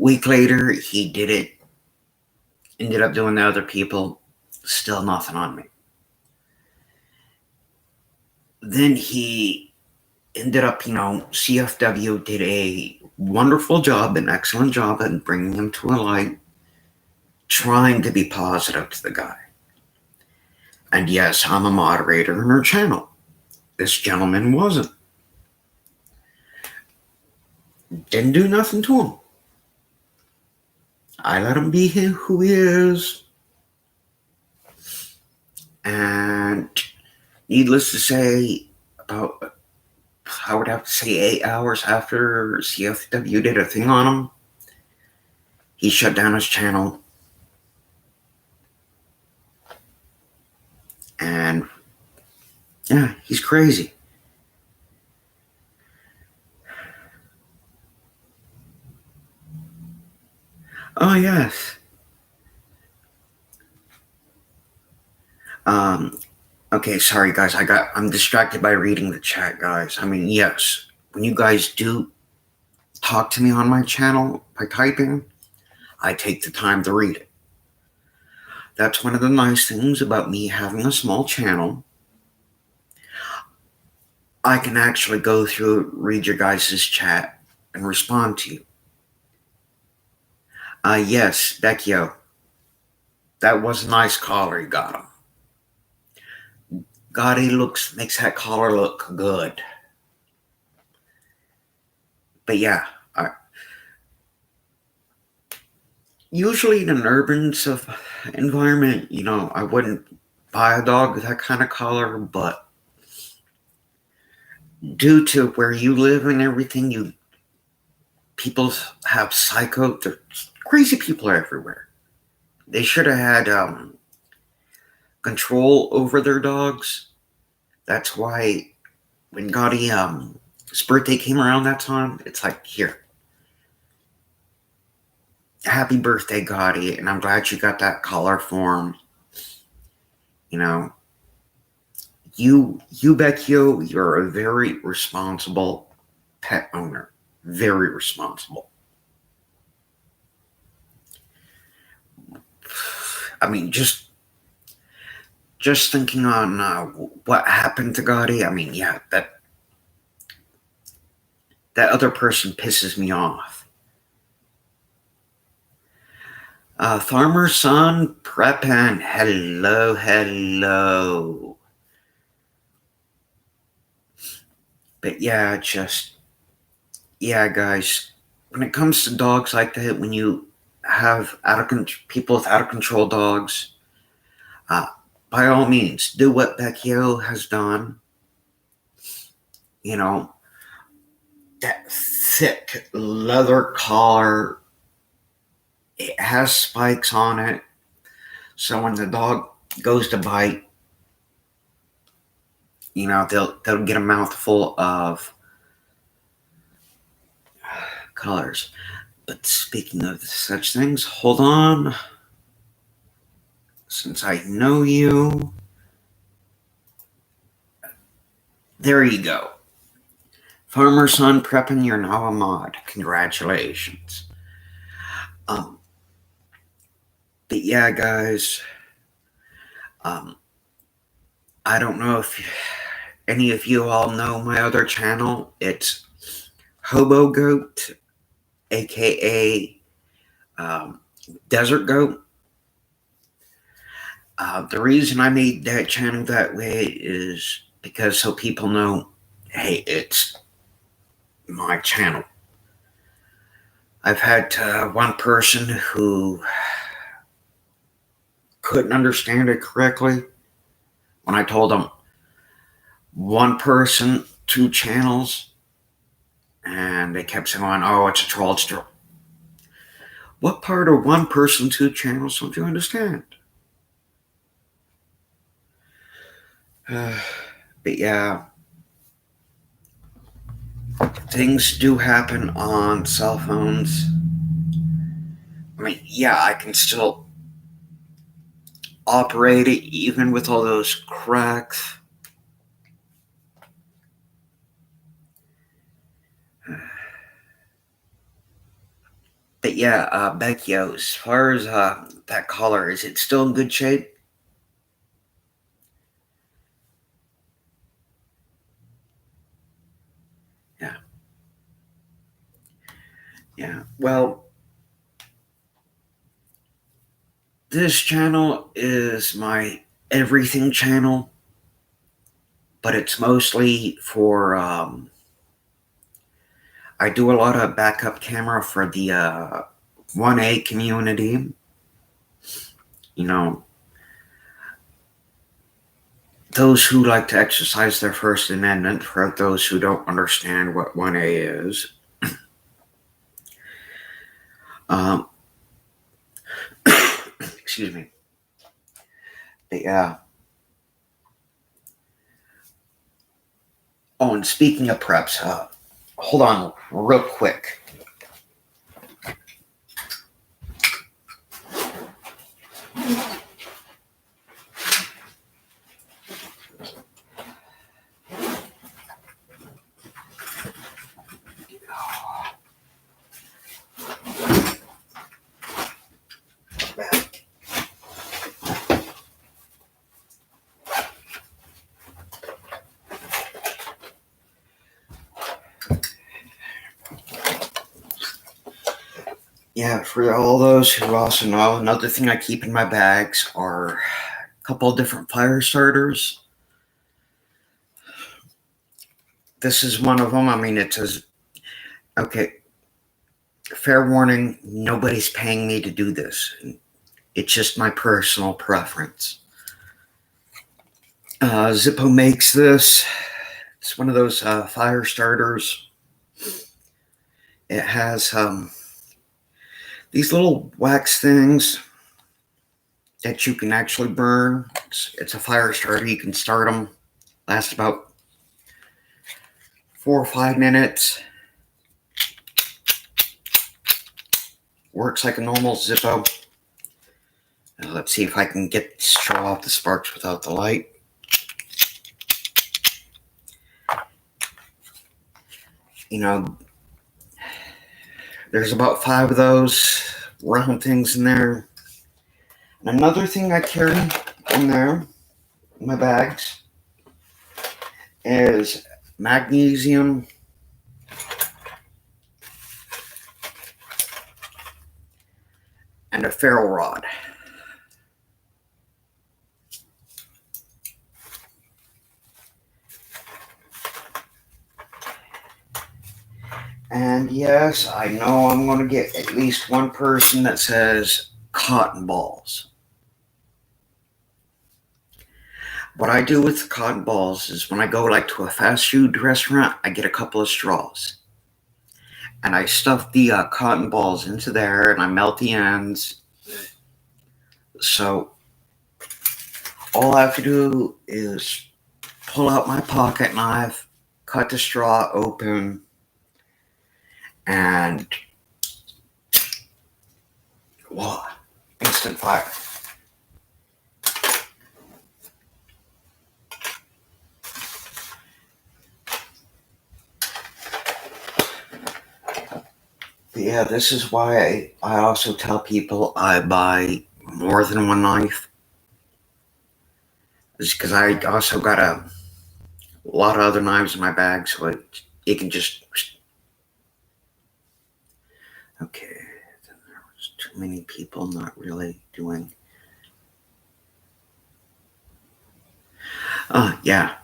Week later, he did it. Ended up doing the other people. Still nothing on me. Then he ended up, CFW did a wonderful job, an excellent job at bringing him to a light, trying to be positive to the guy. And yes, I'm a moderator in her channel. This gentleman wasn't. Didn't do nothing to him. I let him be who he is. And needless to say, about, I would have to say 8 hours after CFW did a thing on him, he shut down his channel. And yeah, he's crazy. Oh, yes. Okay, sorry guys, I'm distracted by reading the chat, guys. I mean, yes, when you guys do talk to me on my channel by typing, I take the time to read it. That's one of the nice things about me having a small channel. I can actually go through, read your guys' chat, and respond to you. Yes, Vecchio. That was a nice collar you got him. God, he makes that collar look good. But yeah, usually in an urban environment, I wouldn't buy a dog with that kind of collar, but due to where you live and everything, people have crazy people are everywhere. They should have had control over their dogs. That's why when Gotti his birthday came around that time, it's like, here, happy birthday, Gotti, and I'm glad you got that collar for him. You Vecchio, you're a very responsible pet owner. Very responsible. I mean, just thinking on what happened to Gotti, I mean, yeah, that other person pisses me off. Farmer's son, prepping, hello. But yeah, guys, when it comes to dogs like that, when you have people with out of control dogs, by all means, do what Vecchio has done. That thick leather collar, it has spikes on it, so when the dog goes to bite, they'll get a mouthful of colors. But speaking of such things, hold on. Since I know you, there you go. Farmer son prepping, you're now a mod. Congratulations. But yeah, guys, I don't know if any of you all know my other channel. It's Hobo Goat, aka Desert Goat. The reason I made that channel that way is because so people know, hey, it's my channel. I've had one person who couldn't understand it correctly when I told them one person, 2 channels, and they kept saying, oh, it's a troll, it's a troll. What part of one person, 2 channels don't you understand? But yeah, things do happen on cell phones. I mean, yeah, I can still operate it even with all those cracks. But yeah, Becchio, as far as that collar, is it still in good shape? Yeah. Yeah. Well, this channel is my everything channel, but it's mostly for I do a lot of backup camera for the 1A community. You know, those who like to exercise their First Amendment, for those who don't understand what 1A is. Um, excuse me. But yeah. Oh, and speaking of preps, hold on real quick. Yeah, for all those who also know, another thing I keep in my bags are a couple of different fire starters. This is one of them. I mean, it says, okay, fair warning, nobody's paying me to do this. It's just my personal preference. Zippo makes this. It's one of those fire starters. It has these little wax things that you can actually burn. It's a fire starter. You can start them. Last about 4 or 5 minutes. Works like a normal Zippo. Let's see if I can show off the sparks without the light. You know, there's about 5 of those round things in there. And another thing I carry in there, in my bags, is magnesium and a ferro rod. And yes, I know I'm going to get at least one person that says cotton balls. What I do with cotton balls is when I go like to a fast food restaurant, I get a couple of straws. And I stuff the cotton balls into there and I melt the ends. So all I have to do is pull out my pocket knife, cut the straw open, and voila, instant fire. But yeah, this is why I also tell people I buy more than one knife. It's because I also got a lot of other knives in my bag, so it can just... Okay, there was too many people not really doing... yeah.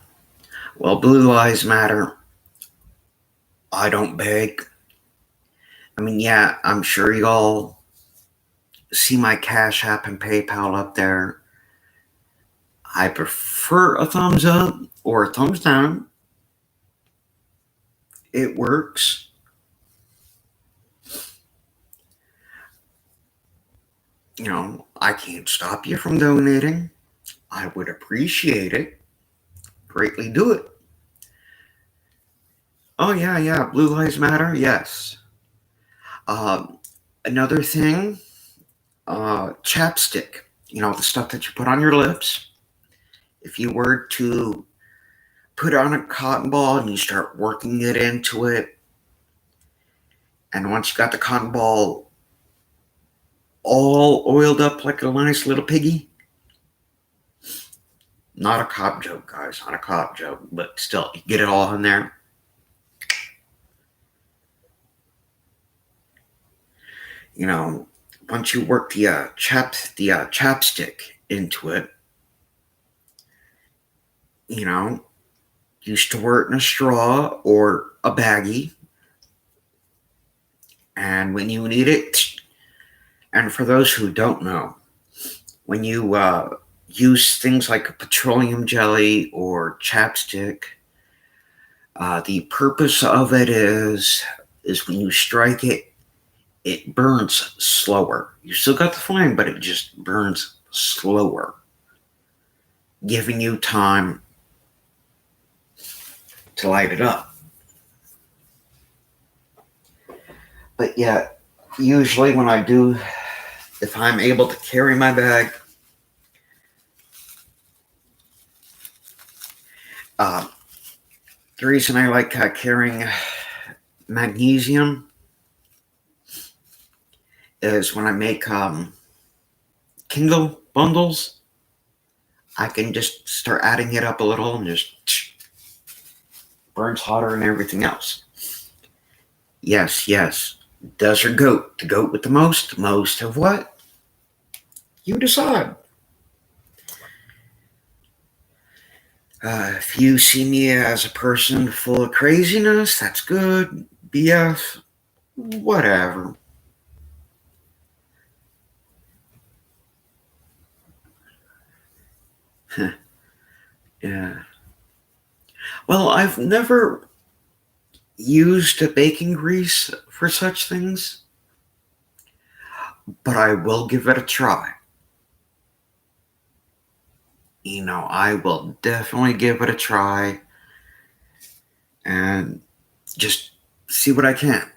Well, Blue Lives Matter. I don't beg. I mean, yeah, I'm sure y'all see my Cash App and PayPal up there. I prefer a thumbs up or a thumbs down. It works. You know, I can't stop you from donating. I would appreciate it. Greatly do it. Oh, yeah, Blue Lives Matter, yes. Another thing, chapstick. You know, the stuff that you put on your lips. If you were to put on a cotton ball and you start working it into it, and once you got the cotton ball all oiled up like a nice little piggy. Not a cop joke, guys. Not a cop joke, but still, you get it all in there. You know, once you work the chapstick into it, you know, you store it in a straw or a baggie, and when you need it, and for those who don't know, when you use things like a petroleum jelly or chapstick, the purpose of it is when you strike it, it burns slower. You still got the flame, but it just burns slower, giving you time to light it up. But yeah, usually when I do, if I'm able to carry my bag, the reason I like carrying magnesium is when I make Kindle bundles, I can just start adding it up a little and just burns hotter than everything else. Yes. Desert goat. The goat with the most. Most of what? You decide. If you see me as a person full of craziness, that's good. BF, whatever. Yeah. Well, I've never used a baking grease for such things, but I will give it a try. You know, I will definitely give it a try and just see what I can.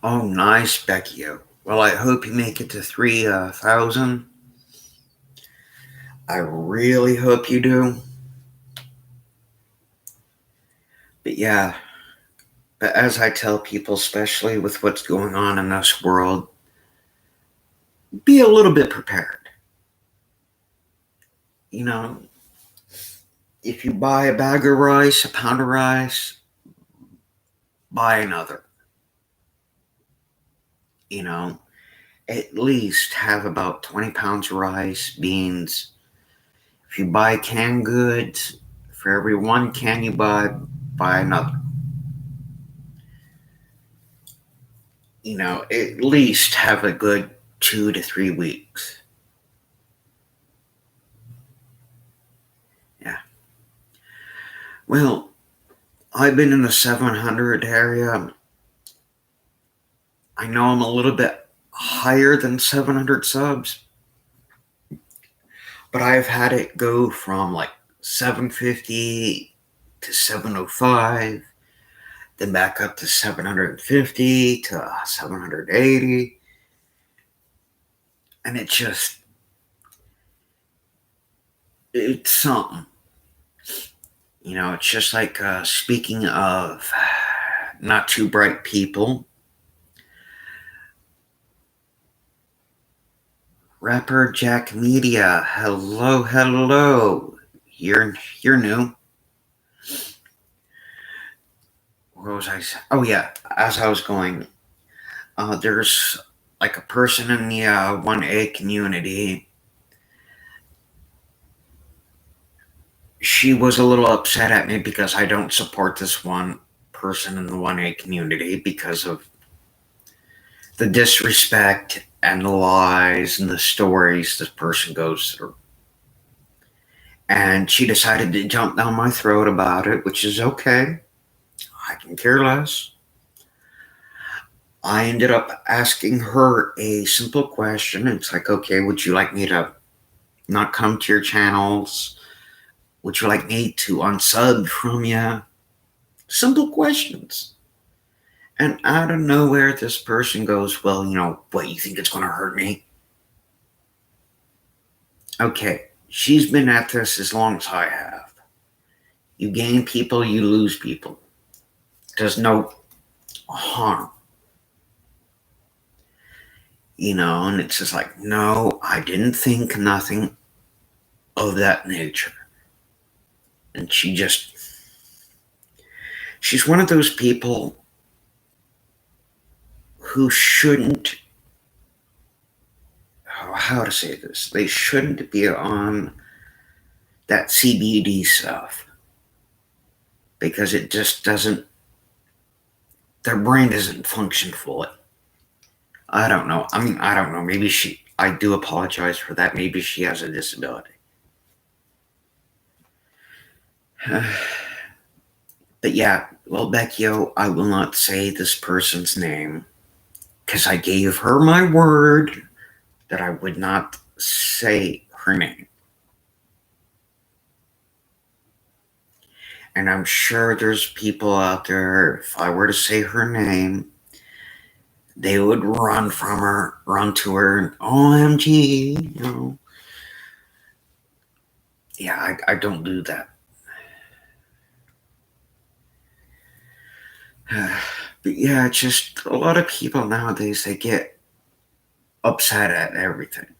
Oh, nice, Becky. Well, I hope you make it to 3,000. I really hope you do. But yeah, but as I tell people, especially with what's going on in this world, be a little bit prepared. You know, if you buy a bag of rice, a pound of rice, buy another. You know, at least have about 20 pounds of rice, beans. If you buy canned goods, for every one can you buy another. You know, at least have a good 2 to 3 weeks. Yeah. Well, I've been in the 700 area. I know I'm a little bit higher than 700 subs, but I've had it go from like 750 to 705, then back up to 750 to 780. And it's something. You know, it's just like speaking of not too bright people. Rapper Jack Media, hello. You're new. What was I saying? Oh yeah, as I was going, there's like a person in the 1A community. She was a little upset at me because I don't support this one person in the 1A community because of the disrespect and the lies and the stories this person goes through. And she decided to jump down my throat about it, which is okay. I can care less. I ended up asking her a simple question. It's like, okay, would you like me to not come to your channels? Would you like me to unsub from you? Simple questions. And out of nowhere, this person goes, well, you know, what, you think it's going to hurt me? Okay, she's been at this as long as I have. You gain people, you lose people. There's no harm. And it's just like, no, I didn't think nothing of that nature. And she's one of those people who shouldn't, how to say this, they shouldn't be on that CBD stuff. Because it just doesn't, their brain doesn't function fully. I don't know. I don't know. Maybe I do apologize for that. Maybe she has a disability. But yeah, well, Beckio, I will not say this person's name because I gave her my word that I would not say her name. And I'm sure there's people out there, if I were to say her name, they would run from her, run to her, and OMG, Yeah, I don't do that. But yeah, it's just a lot of people nowadays, they get upset at everything.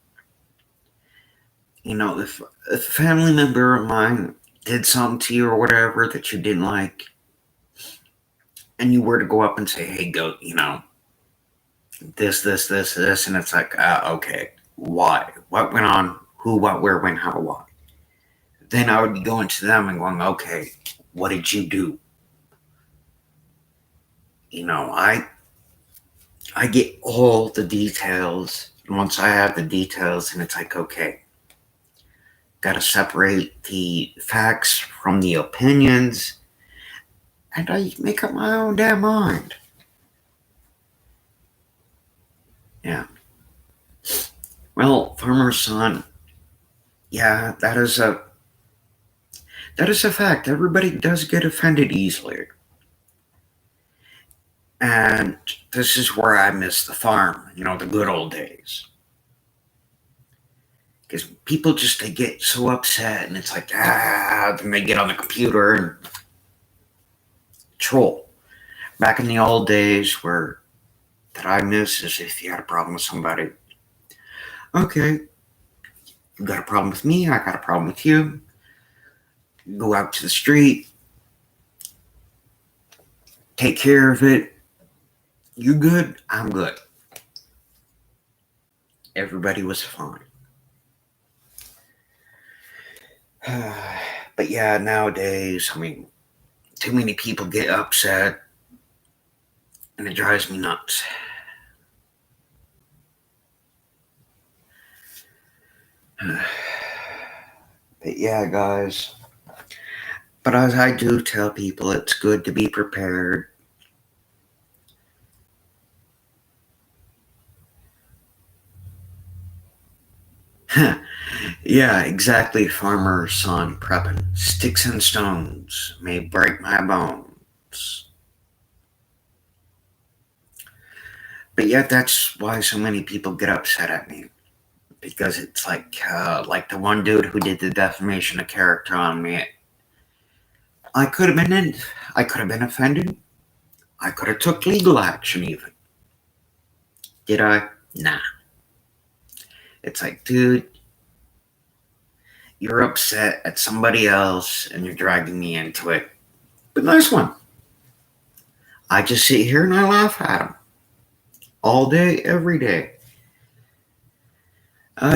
If a family member of mine did something to you or whatever that you didn't like, and you were to go up and say, hey, go, this, and it's like, okay, why? What went on? Who, what, where, when, how, why? Then I would be going to them and going, okay, what did you do? I get all the details. And once I have the details, and it's like, okay, got to separate the facts from the opinions, and I make up my own damn mind. Yeah. Well, farmer's son, yeah, that is a fact. Everybody does get offended easily. And this is where I miss the farm, the good old days. Because people they get so upset, and it's like, then they get on the computer and troll. Back in the old days that I miss is if you had a problem with somebody, okay, you got a problem with me, I got a problem with you. Go out to the street, take care of it. You good, I'm good. Everybody was fine. But yeah, nowadays, too many people get upset, and it drives me nuts. But yeah, guys. But as I do tell people, it's good to be prepared. Yeah, exactly, farmer's son prepping. Sticks and stones may break my bones. But yet that's why so many people get upset at me. Because it's like the one dude who did the defamation of character on me. I could have been offended. I could have took legal action even. Did I? Nah. It's like, dude, you're upset at somebody else and you're dragging me into it. But nice one. I just sit here and I laugh at them. All day, every day.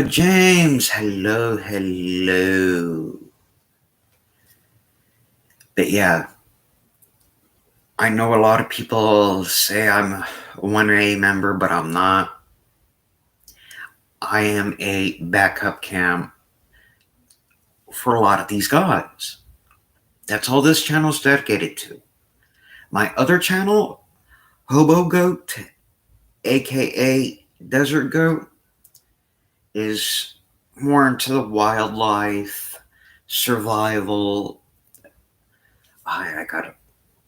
James, hello. But yeah, I know a lot of people say I'm a 1A member, but I'm not. I am a backup cam for a lot of these guys. That's all this channel is dedicated to. My other channel, Hobo Goat, aka Desert Goat, is more into the wildlife, survival. I gotta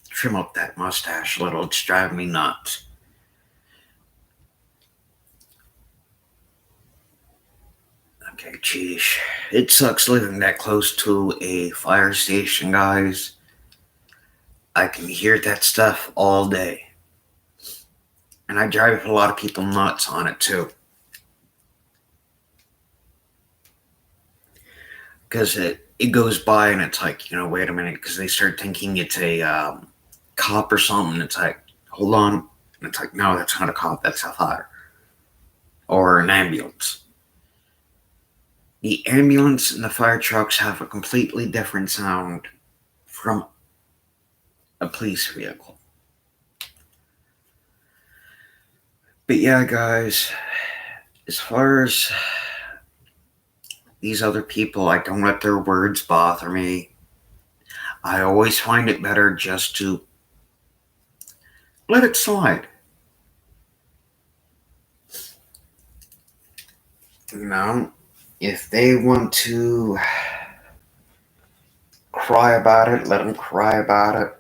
trim up that mustache a little. It's driving me nuts. Okay, geez. It sucks living that close to a fire station, guys. I can hear that stuff all day. And I drive a lot of people nuts on it, too. Because it goes by and it's like, wait a minute. Because they start thinking it's a cop or something. It's like, hold on. And it's like, no, that's not a cop. That's a fire. Or an ambulance. The ambulance and the fire trucks have a completely different sound from a police vehicle. But yeah, guys, as far as these other people, I don't let their words bother me. I always find it better just to let it slide. If they want to cry about it, let them cry about it.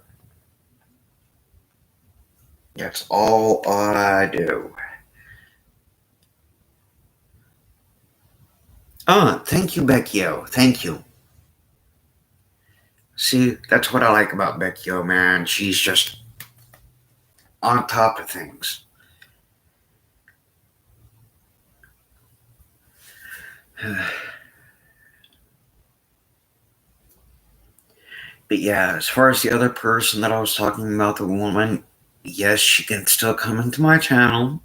That's all I do. Thank you, Beckyo. Thank you. See, that's what I like about Beckyo, man. She's just on top of things. But yeah, as far as the other person that I was talking about, the woman, yes, she can still come into my channel.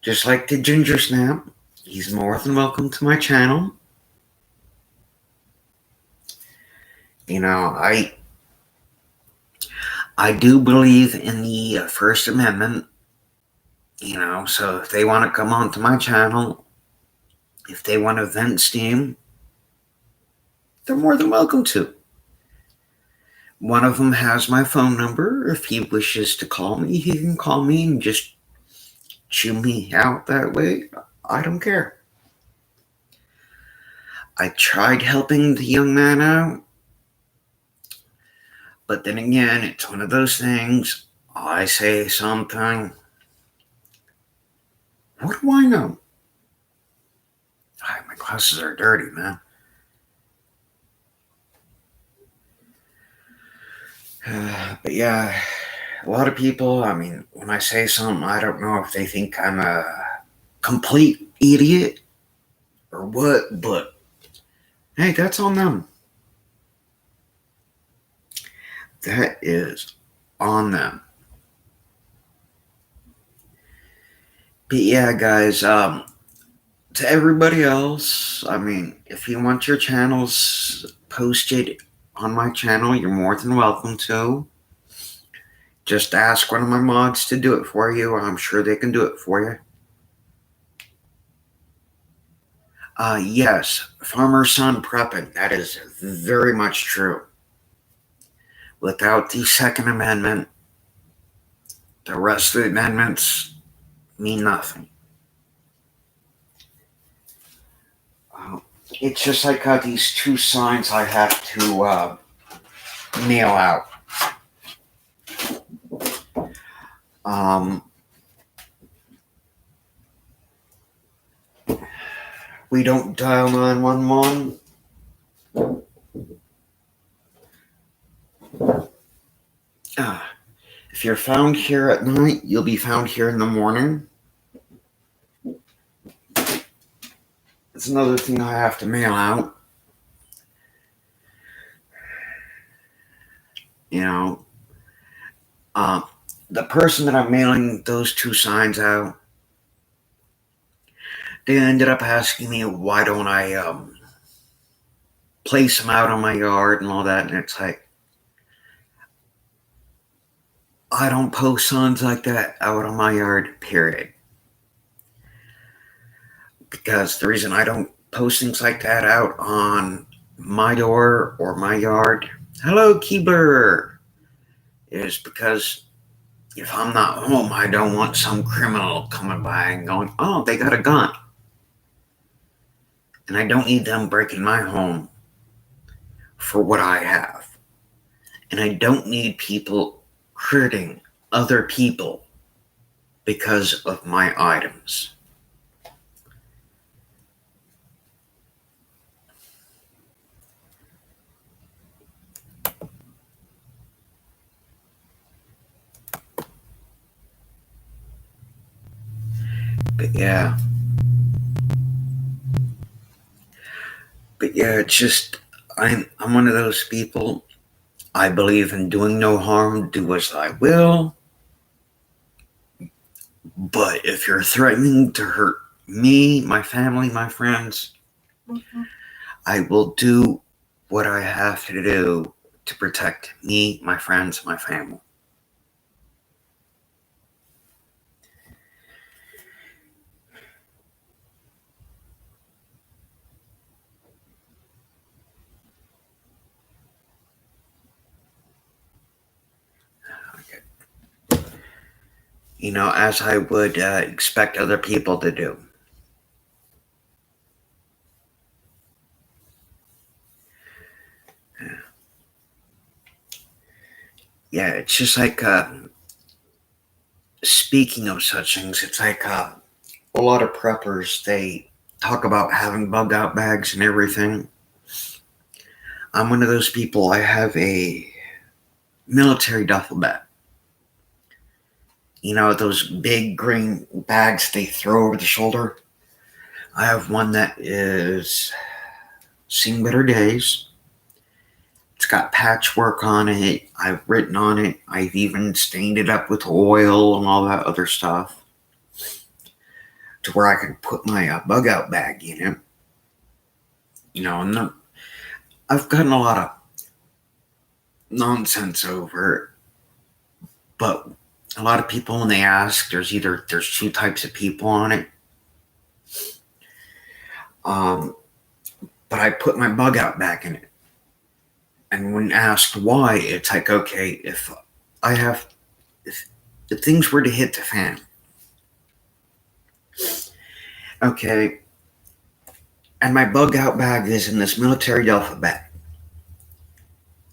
Just like the Ginger Snap. He's more than welcome to my channel. I do believe in the First Amendment. So if they want to come onto my channel, if they want to vent steam, they're more than welcome to. One of them has my phone number. If he wishes to call me, he can call me and just chew me out that way. I don't care. I tried helping the young man out, but then again, it's one of those things. I say something. What do I know? My glasses are dirty, man. But yeah, a lot of people, when I say something, I don't know if they think I'm a complete idiot or what, but hey, that's on them. That is on them. But yeah, guys, to everybody else, if you want your channels posted on my channel, you're more than welcome to. Just ask one of my mods to do it for you. I'm sure they can do it for you. Yes, Farmer Son Prepping. That is very much true. Without the Second Amendment, the rest of the amendments mean nothing. It's just like these two signs I have to mail out. We don't dial 911. If you're found here at night, you'll be found here in the morning. It's another thing I have to mail out. The person that I'm mailing those two signs out, they ended up asking me why don't I place them out on my yard and all that, and it's like, I don't post signs like that out on my yard, period. Because the reason I don't post things like that out on my door or my yard, hello, Keebler, is because if I'm not home, I don't want some criminal coming by and going, oh, they got a gun. And I don't need them breaking my home for what I have. And I don't need people hurting other people because of my items. But yeah. But yeah, it's just I'm one of those people. I believe in doing no harm, do as I will. But if you're threatening to hurt me, my family, my friends, I will do what I have to do to protect me, my friends, my family. As I would expect other people to do. Yeah, it's just like, speaking of such things, it's like a lot of preppers, they talk about having bug out bags and everything. I'm one of those people, I have a military duffel bag. Those big green bags they throw over the shoulder? I have one that is seen better days. It's got patchwork on it. I've written on it. I've even stained it up with oil and all that other stuff to where I can put my bug out bag in it. And I've gotten a lot of nonsense over it. But a lot of people, when they ask, there's two types of people on it. But I put my bug out bag in it. And when asked why, it's like, okay, if things were to hit the fan, okay, and my bug out bag is in this military duffel bag,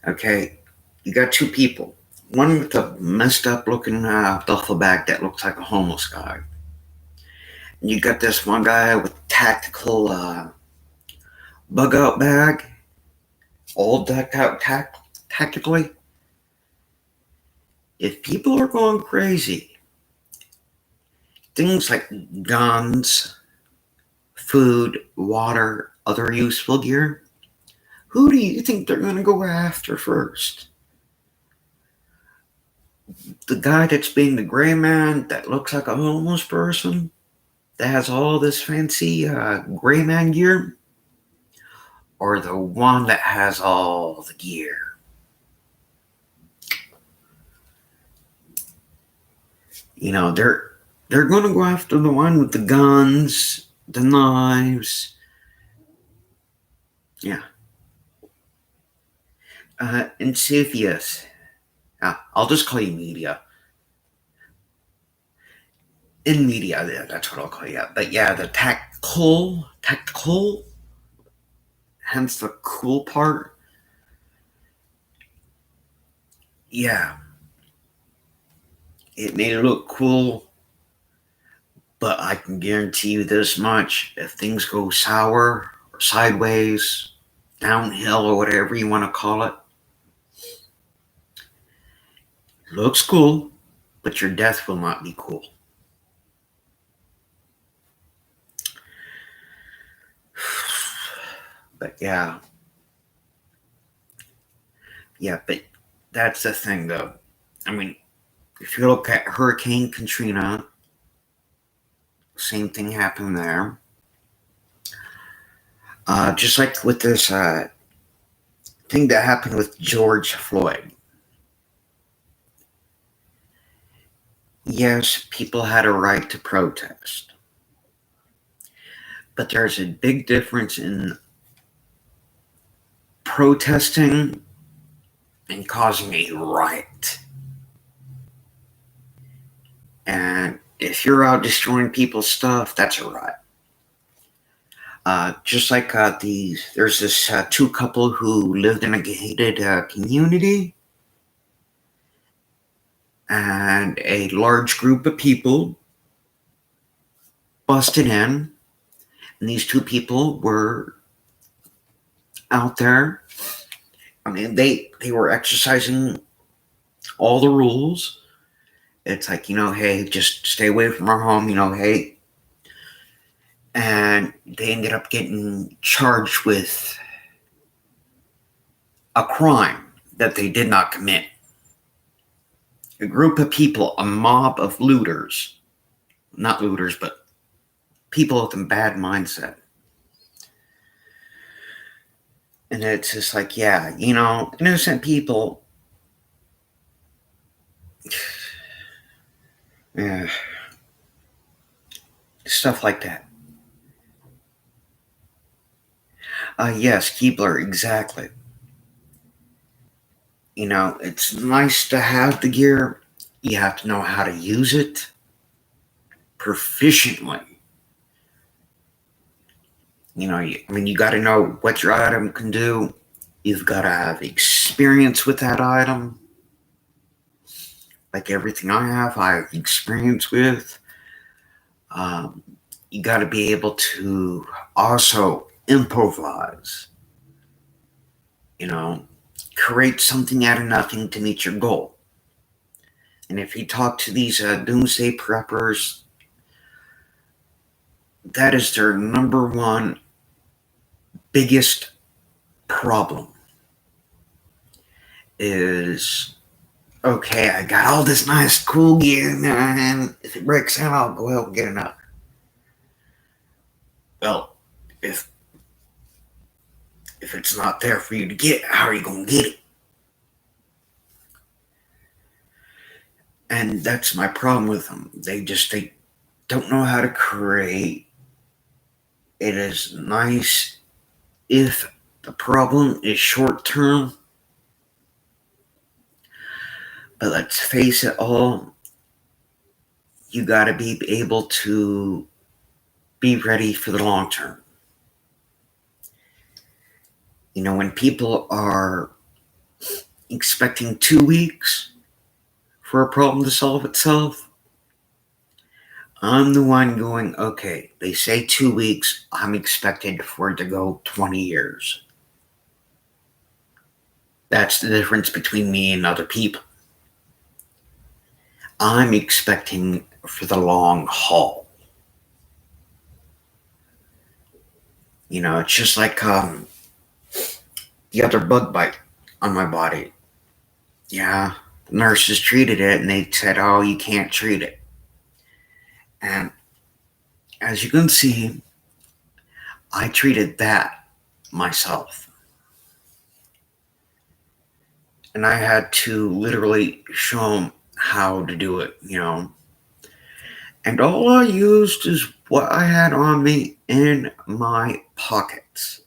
okay, you got two people. One with a messed up looking duffel bag that looks like a homeless guy. And you got this one guy with tactical bug out bag, all decked out tactically. If people are going crazy, things like guns, food, water, other useful gear, who do you think they're going to go after first? The guy that's being the gray man that looks like a homeless person, that has all this fancy gray man gear, or the one that has all the gear? They're going to go after the one with the guns, the knives. Yeah. Insidious. I'll just call you media. In media, yeah, that's what I'll call you. But yeah, the tactical, hence the cool part. Yeah. It may look cool, but I can guarantee you this much. If things go sour or sideways, downhill, or whatever you want to call it, looks cool, but your death will not be cool. But yeah. Yeah, but that's the thing, though. I mean, if you look at Hurricane Katrina, same thing happened there. Just like with this thing that happened with George Floyd. Yes, people had a right to protest. But there's a big difference in protesting and causing a riot. And if you're out destroying people's stuff, that's a riot. Just like there's this two couple who lived in a gated community, and a large group of people busted in, and these two people were out there. I mean, they were exercising all the rules. It's like, hey, just stay away from our home. Hey, and they ended up getting charged with a crime that they did not commit. A group of people, a mob of looters, not looters, but people with a bad mindset. And it's just like, yeah, innocent people. Yeah, stuff like that. Yes, Keebler, exactly. It's nice to have the gear. You have to know how to use it proficiently. You got to know what your item can do. You've got to have experience with that item. Like everything I have experience with. Um, you got to be able to also improvise. Create something out of nothing to meet your goal. And if you talk to these doomsday preppers, that is their number one biggest problem is, okay, I got all this nice cool gear, and if it breaks out, I'll go out and get another. Well, if it's not there for you to get, how are you going to get it? And that's my problem with them. They don't know how to create. It is nice if the problem is short term, but let's face it all, you got to be able to be ready for the long term. When people are expecting 2 weeks for a problem to solve itself, I'm the one going, okay, they say 2 weeks, I'm expected for it to go 20 years. That's the difference between me and other people. I'm expecting for the long haul. It's just like the other bug bite on my body. Yeah, the nurses treated it and they said, oh, you can't treat it. And as you can see, I treated that myself. And I had to literally show them how to do it, And all I used is what I had on me in my pockets.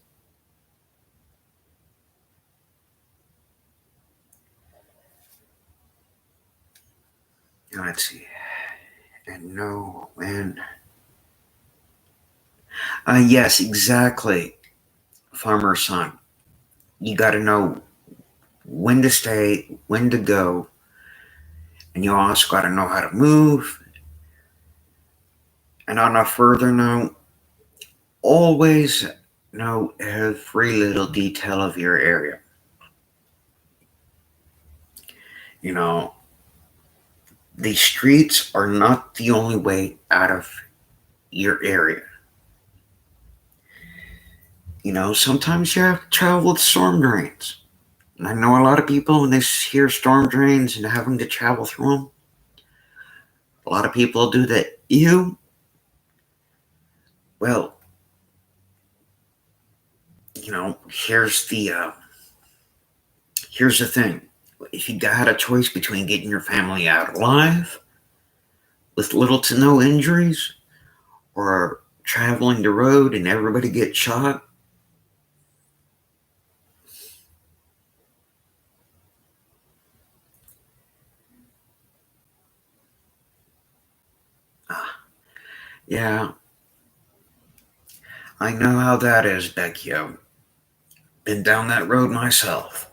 Now, let's see. Yes, exactly, farmer son. You got to know when to stay, when to go, and you also got to know how to move. And on a further note, always know every little detail of your area. The streets are not the only way out of your area. Sometimes you have to travel with storm drains. And I know a lot of people, when they hear storm drains and having to travel through them, a lot of people do that. Well, here's the thing. If you had a choice between getting your family out alive with little to no injuries or traveling the road and everybody gets shot, yeah, I know how that is, Becky. Been down that road myself.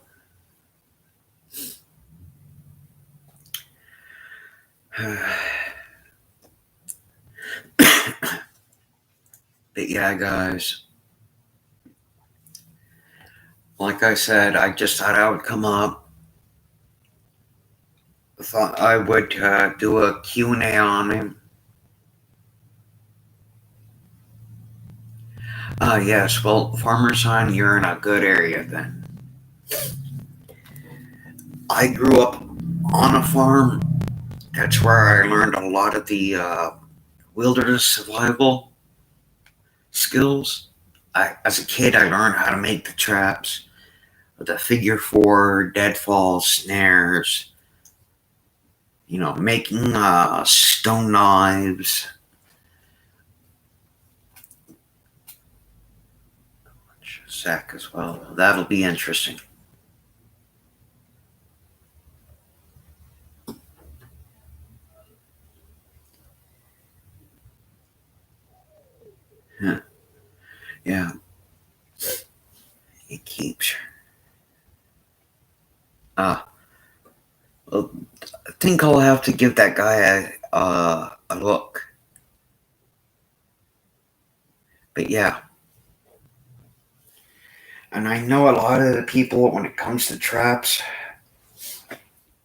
But yeah, guys, like I said, I just thought I would come up. Thought I would do a Q&A on him. Yes, well, Farmer's Son, you're in a good area then. I grew up on a farm. That's where I learned a lot of the wilderness survival skills. As a kid, I learned how to make the traps, the figure four, deadfall, snares, making stone knives. Sack as well. That'll be interesting. Huh. Yeah, it keeps. Uh, well, I think I'll have to give that guy a look. But yeah, and I know a lot of the people when it comes to traps.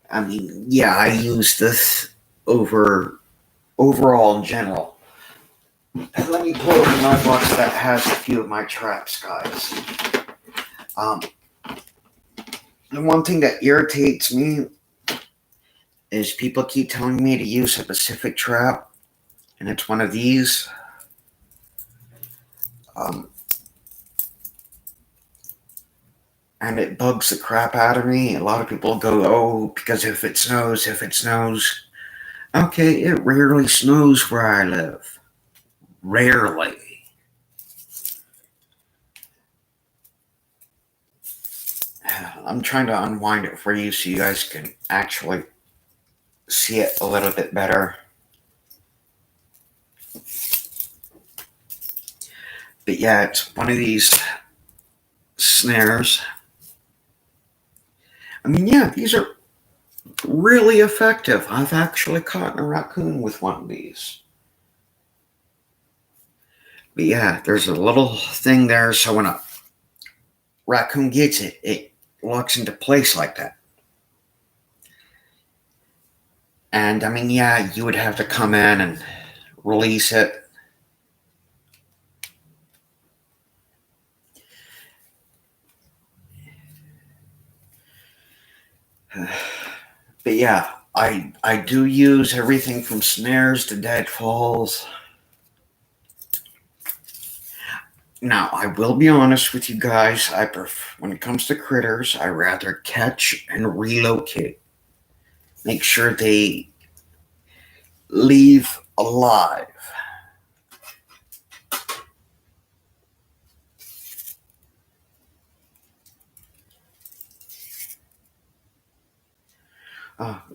I mean, yeah, I use this over overall in general. And let me pull up my box that has a few of my traps, guys. Um, the one thing that irritates me is people keep telling me to use a specific trap, and it's one of these. Um, and it bugs the crap out of me. A lot of people go, oh, because if it snows, if it snows. Okay, it rarely snows where I live. Rarely. I'm trying to unwind it for you so you guys can actually see it a little bit better. But yeah, it's one of these snares. I mean, yeah, these are really effective. I've actually caught a raccoon with one of these. But yeah, there's a little thing there, so when a raccoon gets it, it locks into place like that. And I mean, yeah, you would have to come in and release it. But yeah, I do use everything from snares to deadfalls. Now, I will be honest with you guys. When it comes to critters, I rather catch and relocate. Make sure they leave alive.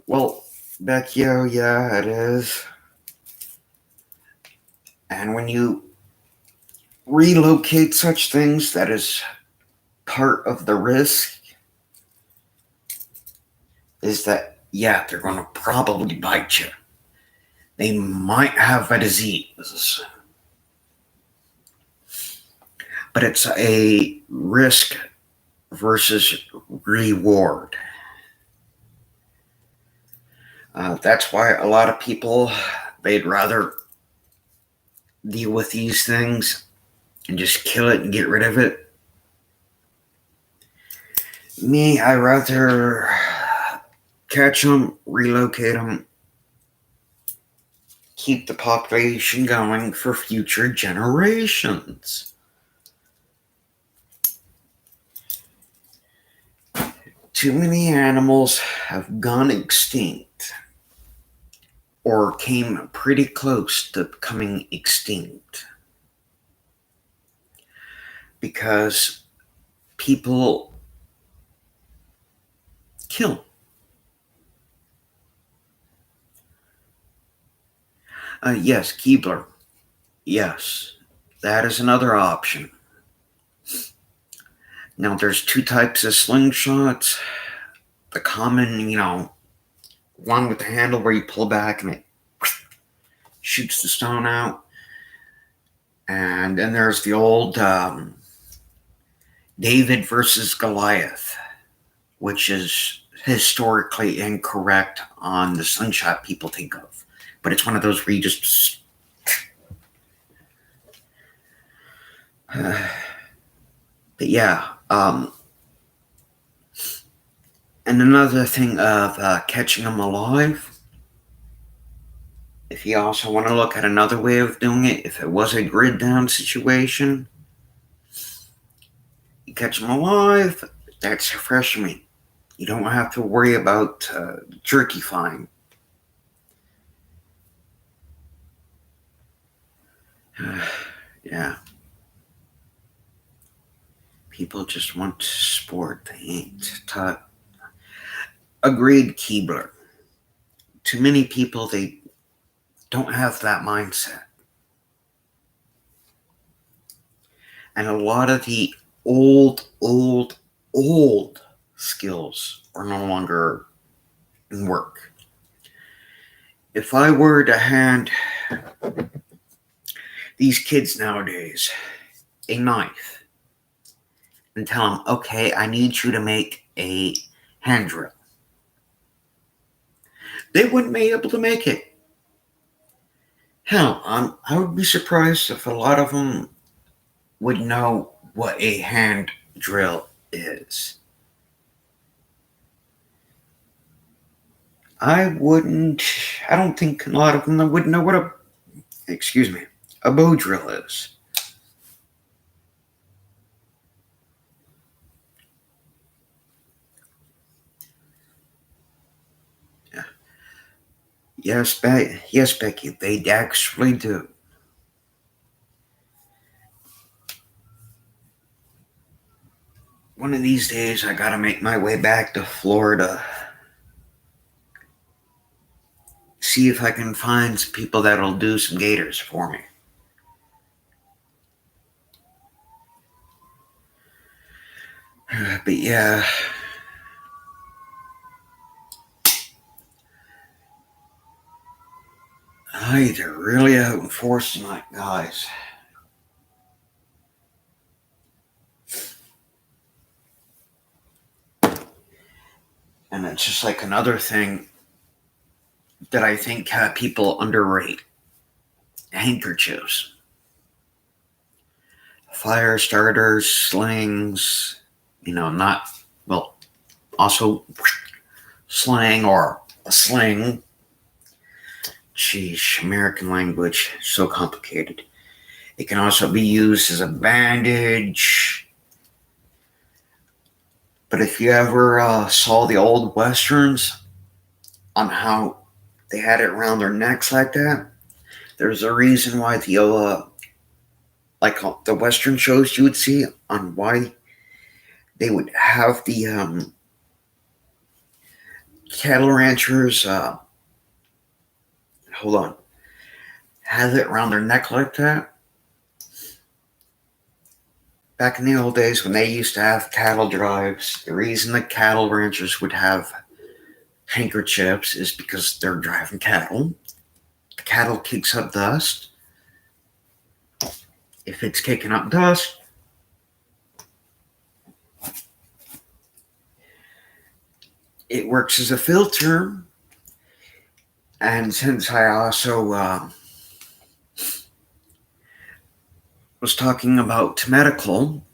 Well, Vecchio, yeah, it is. And when you relocate such things, that is part of the risk, is that, yeah, they're going to probably bite you. They might have a disease. But it's a risk versus reward. That's why a lot of people, they'd rather deal with these things and just kill it and get rid of it. Me, I rather catch them, relocate them, keep the population going for future generations. Too many animals have gone extinct or came pretty close to becoming extinct because people kill. Yes, Keebler. Yes, that is another option. Now, there's two types of slingshots. The common, one with the handle where you pull back and it shoots the stone out. And then there's the old David versus Goliath, which is historically incorrect on the slingshot people think of. But it's one of those where you just. But yeah, and another thing of catching them alive, if you also want to look at another way of doing it, if it was a grid down situation, you catch them alive, that's fresh meat. You don't have to worry about jerky fine. Yeah. People just want sport. They ain't taught. Agreed, Keebler. Too many people, they don't have that mindset. And a lot of the old skills are no longer in work. If I were to hand these kids nowadays a knife and tell them, okay, I need you to make a hand drill, they wouldn't be able to make it. Hell, I would be surprised if a lot of them would know what a hand drill is. I don't think a lot of them would know what a bow drill is. Yeah. Yes, Becky, they actually do. One of these days, I gotta make my way back to Florida. See if I can find some people that'll do some gators for me. But yeah. They're really out in force tonight, guys. And it's just like another thing that I think people underrate. Handkerchiefs. Fire starters, slings, also slang or a sling. Sheesh, American language, so complicated. It can also be used as a bandage. But if you ever saw the old westerns on how they had it around their necks like that, there's a reason why the western shows you would see on why they would have the cattle ranchers have it around their neck like that. Back in the old days when they used to have cattle drives, the reason the cattle ranchers would have handkerchiefs is because they're driving cattle. The cattle kicks up dust. If it's kicking up dust, it works as a filter. And since I also was talking about medical,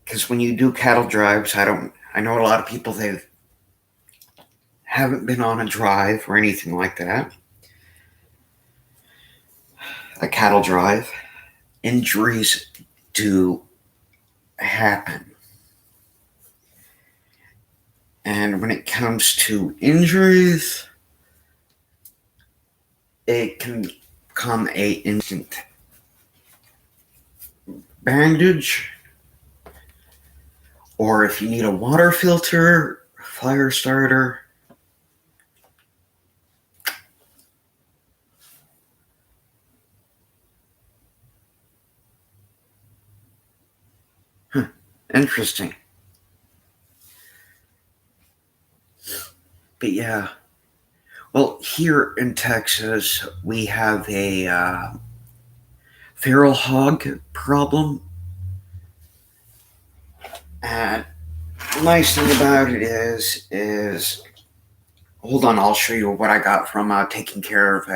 because when you do cattle drives, I know a lot of people, they haven't been on a drive or anything like that. A cattle drive, injuries do happen. And when it comes to injuries, it can become a instant bandage, or if you need a water filter, fire starter. Interesting. But yeah, well, here in Texas, we have a feral hog problem. And the nice thing about it is, hold on, I'll show you what I got from taking care of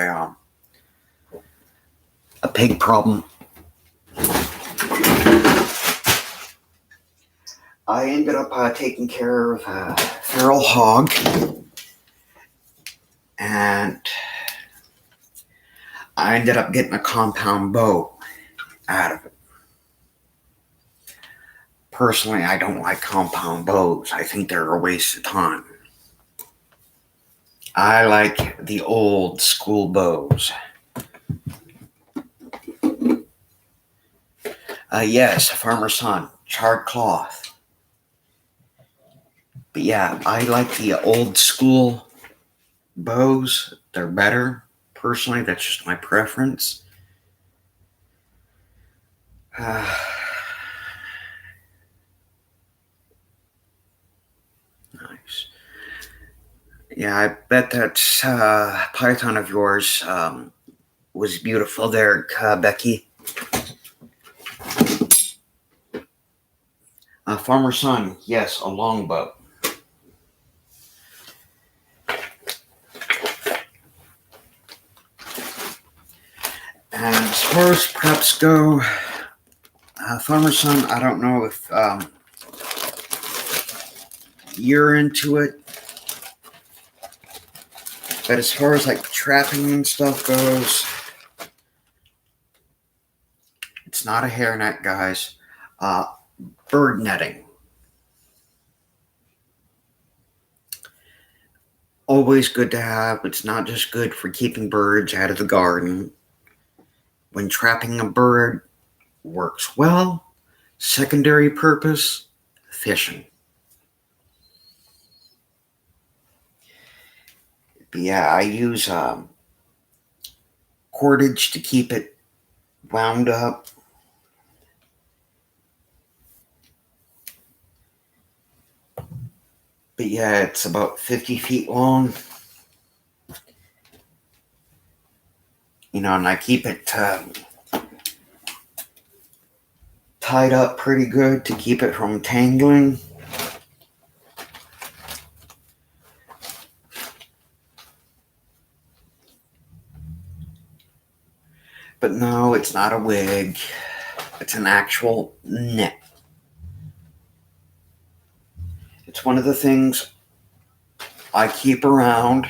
a pig problem. I ended up taking care of a feral hog, and I ended up getting a compound bow out of it. Personally, I don't like compound bows. I think they're a waste of time. I like the old school bows. Yes, farmer's son, charred cloth. But yeah, I like the old school bows. They're better. Personally, that's just my preference. Nice. Yeah, I bet that python of yours was beautiful there, Becky. Farmer's son, yes, a longbow. And as far as preps go, farmer's son, I don't know if you're into it, but as far as like trapping and stuff goes, it's not a hairnet, guys. Bird netting. Always good to have. It's not just good for keeping birds out of the garden. When trapping a bird works well, secondary purpose, fishing. But yeah, I use cordage to keep it wound up. But yeah, it's about 50 feet long. And I keep it tied up pretty good to keep it from tangling. But no, it's not a wig. It's an actual net. It's one of the things I keep around.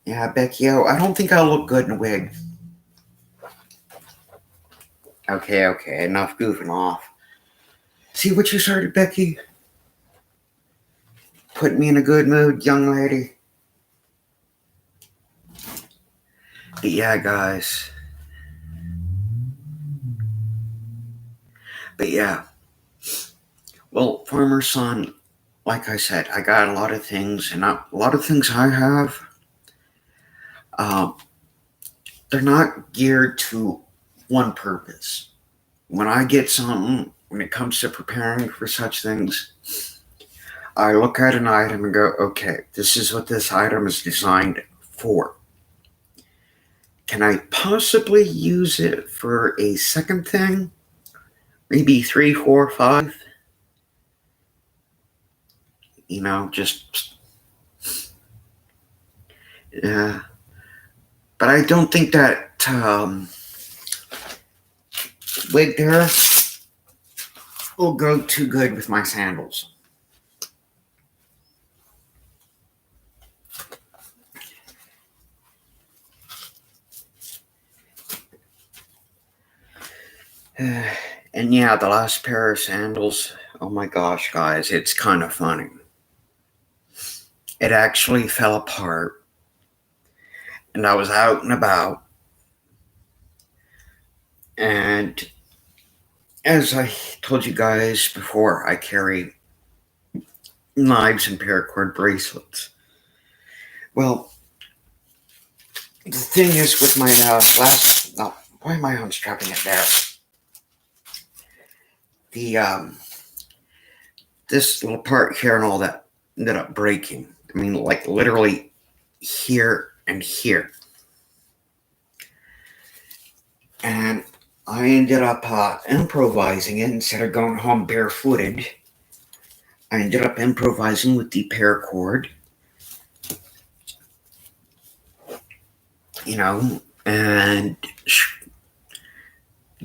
Yeah, Becky, I don't think I'll look good in a wig. Okay, enough goofing off. See what you started, Becky? Put me in a good mood, young lady. But yeah, guys. But yeah. Well, farmer's son, like I said, I got a lot of things, and a lot of things I have, they're not geared to one purpose. When I get something, when it comes to preparing for such things, I look at an item and go, okay, this is what this item is designed for. Can I possibly use it for a second thing? Maybe 3, 4, 5? Just, yeah. But I don't think that wig there will go too good with my sandals. And yeah, the last pair of sandals, oh my gosh, guys, it's kind of funny. It actually fell apart, and I was out and about, and as I told you guys before, I carry knives and paracord bracelets. Well, the thing is with my why am I unstrapping it there? This little part here and all that ended up breaking. I mean, like literally here and here. And I ended up improvising it instead of going home barefooted. I ended up improvising with the paracord, and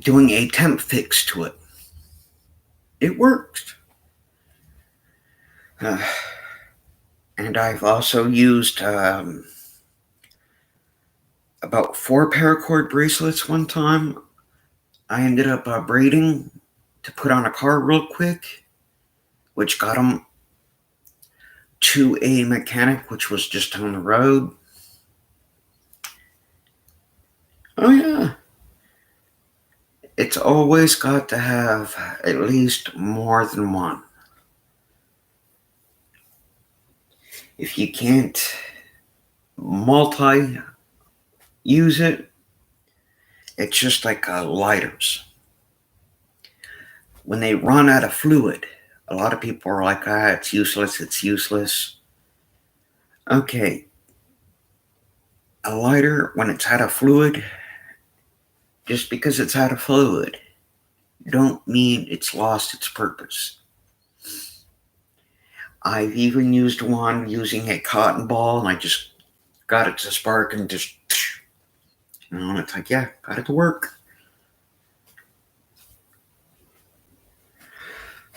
doing a temp fix to it. it works. And I've also used about 4 paracord bracelets one time. I ended up braiding to put on a car real quick, which got them to a mechanic, which was just down the road. Oh, yeah. It's always got to have at least more than one. If you can't multi-use it, it's just like lighters. When they run out of fluid, a lot of people are like, it's useless, it's useless. Okay. A lighter, when it's out of fluid, just because it's out of fluid, don't mean it's lost its purpose. I've even used one using a cotton ball, and I just got it to spark and just, and it's like, yeah, got it to work.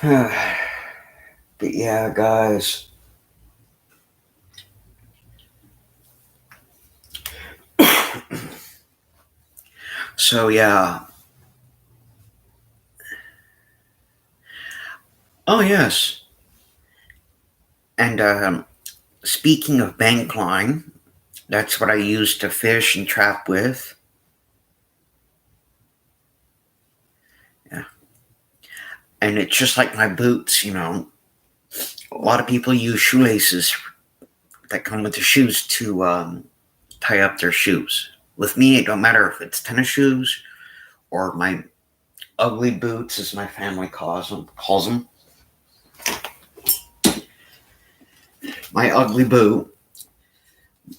But yeah, guys. So yeah. Oh yes. And speaking of bank line, that's what I used to fish and trap with. Yeah. And it's just like my boots, A lot of people use shoelaces that come with the shoes to tie up their shoes. With me, it don't matter if it's tennis shoes or my ugly boots, as my family calls them. My ugly boot.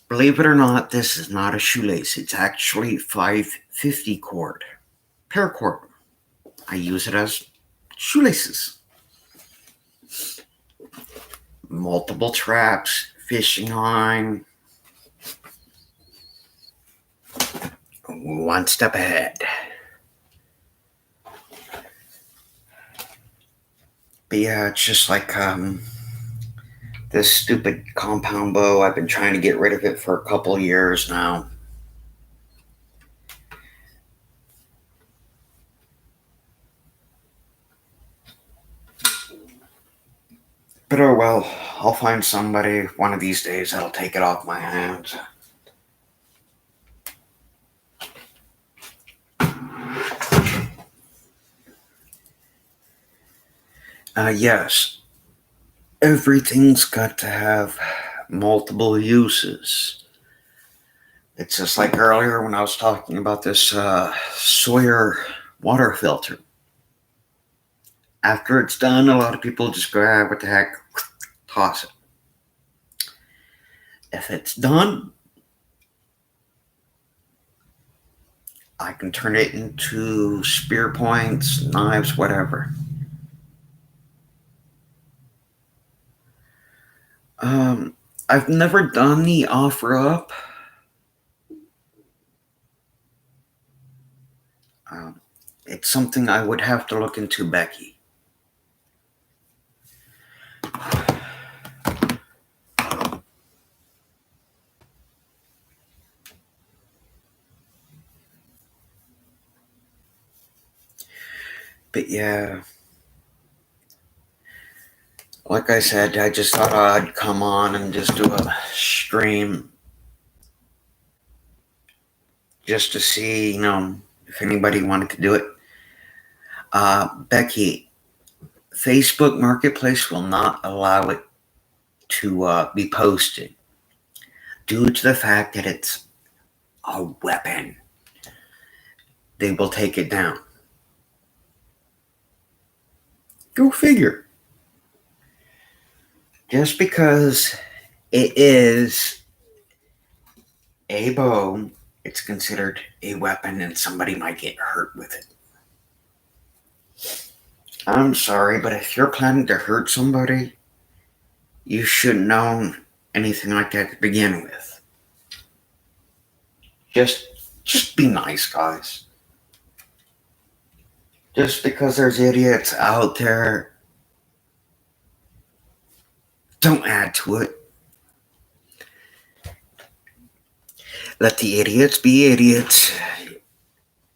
Believe it or not, this is not a shoelace. It's actually 550 cord. Paracord. I use it as shoelaces. Multiple traps, fishing line. One step ahead. But yeah, it's just like this stupid compound bow. I've been trying to get rid of it for a couple years now. But oh well, I'll find somebody one of these days that'll take it off my hands. Yes, everything's got to have multiple uses. It's just like earlier when I was talking about this Sawyer water filter. After it's done, a lot of people just go, what the heck, toss it. If it's done, I can turn it into spear points, knives, whatever. I've never done the offer up. It's something I would have to look into, Becky. But yeah, like I said, I just thought I'd come on and just do a stream just to see, if anybody wanted to do it. Becky, Facebook Marketplace will not allow it to be posted due to the fact that it's a weapon. They will take it down. Go figure. Just because it is a bow, it's considered a weapon and somebody might get hurt with it. I'm sorry, but if you're planning to hurt somebody, you shouldn't know anything like that to begin with. Just be nice, guys. Just because there's idiots out there, don't add to it. Let the idiots be idiots.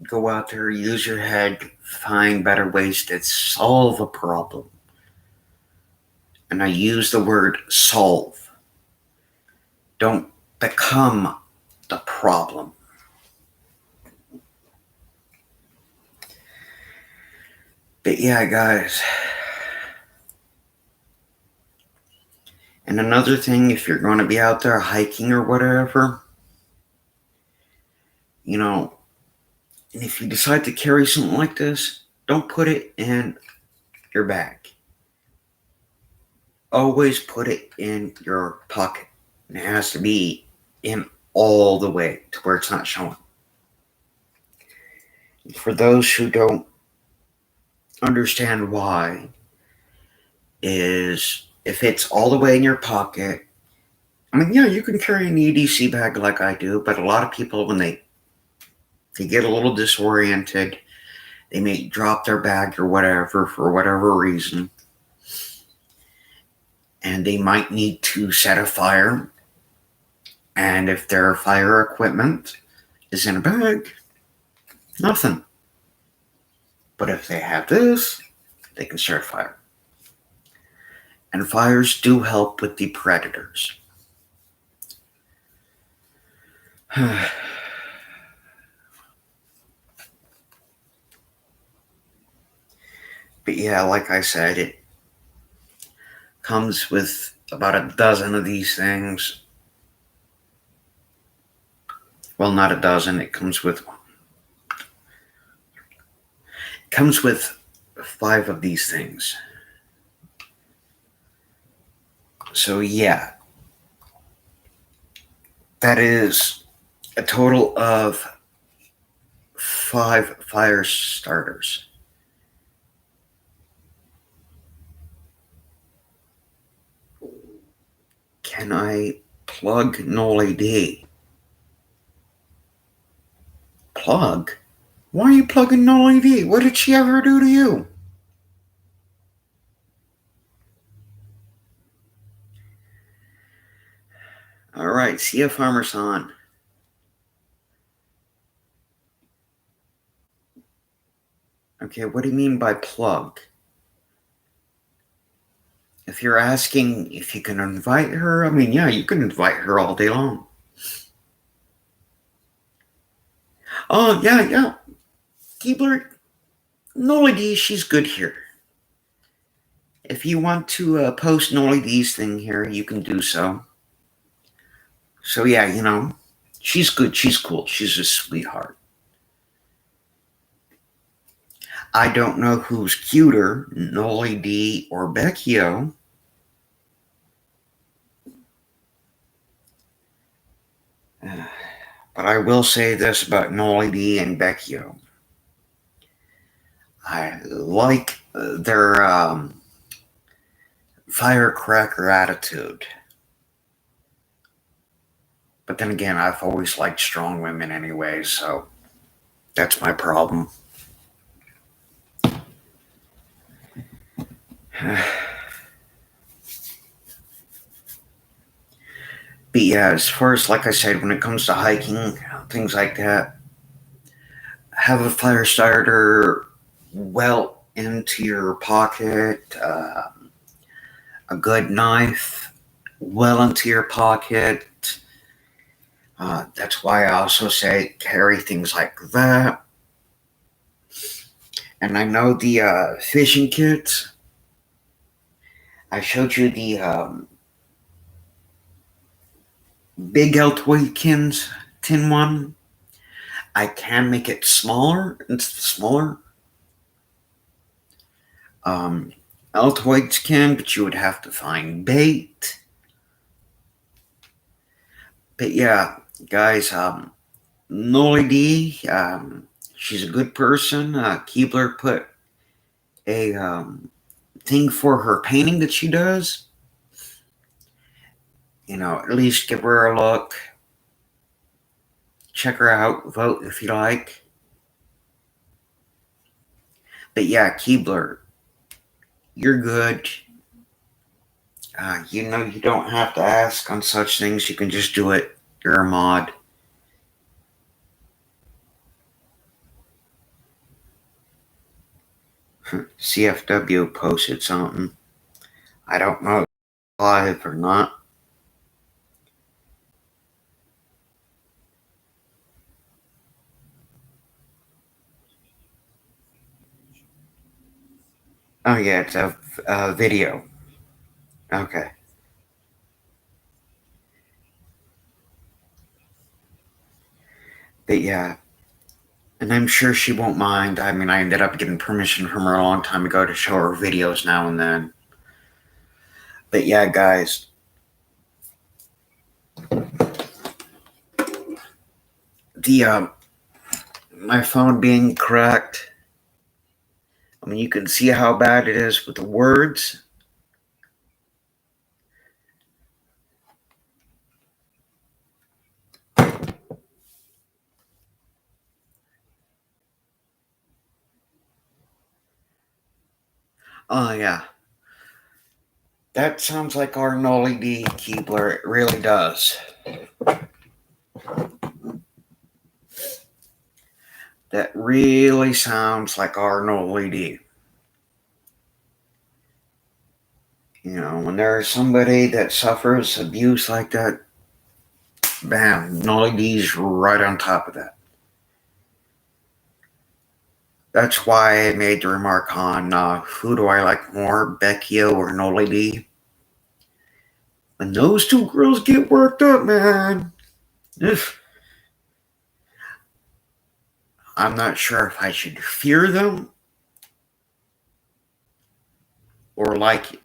Go out there, use your head, find better ways to solve a problem. And I use the word solve. Don't become the problem. But yeah, guys. And another thing, if you're going to be out there hiking or whatever, and if you decide to carry something like this, don't put it in your bag. Always put it in your pocket. And it has to be in all the way to where it's not showing. For those who don't understand why, is if it's all the way in your pocket, you can carry an EDC bag like I do, but a lot of people, when they get a little disoriented, they may drop their bag or whatever for whatever reason, and they might need to set a fire. And if their fire equipment is in a bag, nothing. But if they have this, they can start a fire. And fires do help with the predators. But yeah, like I said, it comes with about a dozen of these things. Well, not a dozen. It comes with 5 of these things. So yeah, that is a total of 5 fire starters. Can I plug Noli D? Plug? Why are you plugging Noli D? What did she ever do to you? Alright, see ya, Farmer-san. Okay, what do you mean by plug? If you're asking if you can invite her, yeah, you can invite her all day long. Oh, yeah. Keebler, Noli D, she's good here. If you want to post Noli D's thing here, you can do so. So yeah, she's good, she's cool, she's a sweetheart. I don't know who's cuter, Noli D or Becchio. But I will say this about Noli D and Becchio. I like their firecracker attitude. But then again, I've always liked strong women anyway, so that's my problem. But yeah, as far as, like I said, when it comes to hiking, things like that, have a fire starter well into your pocket, a good knife well into your pocket. That's why I also say carry things like that. And I know the fishing kits. I showed you the big Altoid tin one. I can make it smaller. It's smaller. Altoids can, but you would have to find bait. But yeah, guys, Noli D, she's a good person. Keebler put a thing for her painting that she does. At least give her a look. Check her out. Vote if you like. But yeah, Keebler, you're good. You know, you don't have to ask on such things. You can just do it. You're a mod. CFW posted something. I don't know if it's live or not. Oh, yeah, it's a video. Okay. But yeah, and I'm sure she won't mind. I mean, I ended up getting permission from her a long time ago to show her videos now and then. But yeah, guys, the my phone being cracked. I mean, you can see how bad it is with the words. Oh yeah, that sounds like our Nolly D Keebler. It really does. That really sounds like our Nolly D. You know, when there's somebody that suffers abuse like that, bam, Nolly D's right on top of that. That's why I made the remark on who do I like more, Becchio or Nolly D. When those two girls get worked up, man, I'm not sure if I should fear them or like it.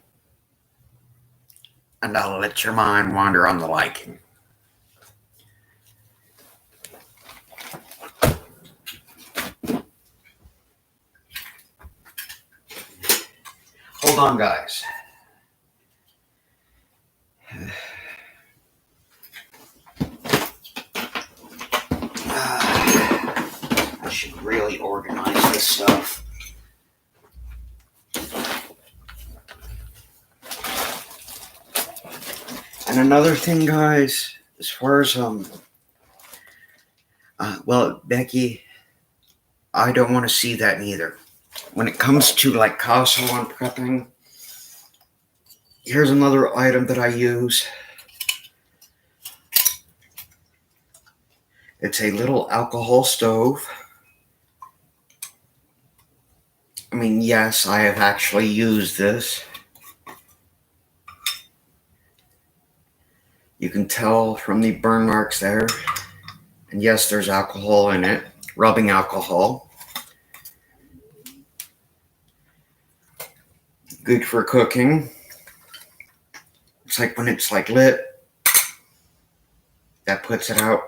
And I'll let your mind wander on the liking. Hold on, guys. I should really organize this stuff. And another thing, guys, as far as well, Becky, I don't want to see that neither. When it comes to like Casso and prepping, here's another item that I use. It's a little alcohol stove. I mean, yes, I have actually used this. You can tell from the burn marks there. And yes, there's alcohol in it, rubbing alcohol. Good for cooking. It's like when it's like lit, that puts it out.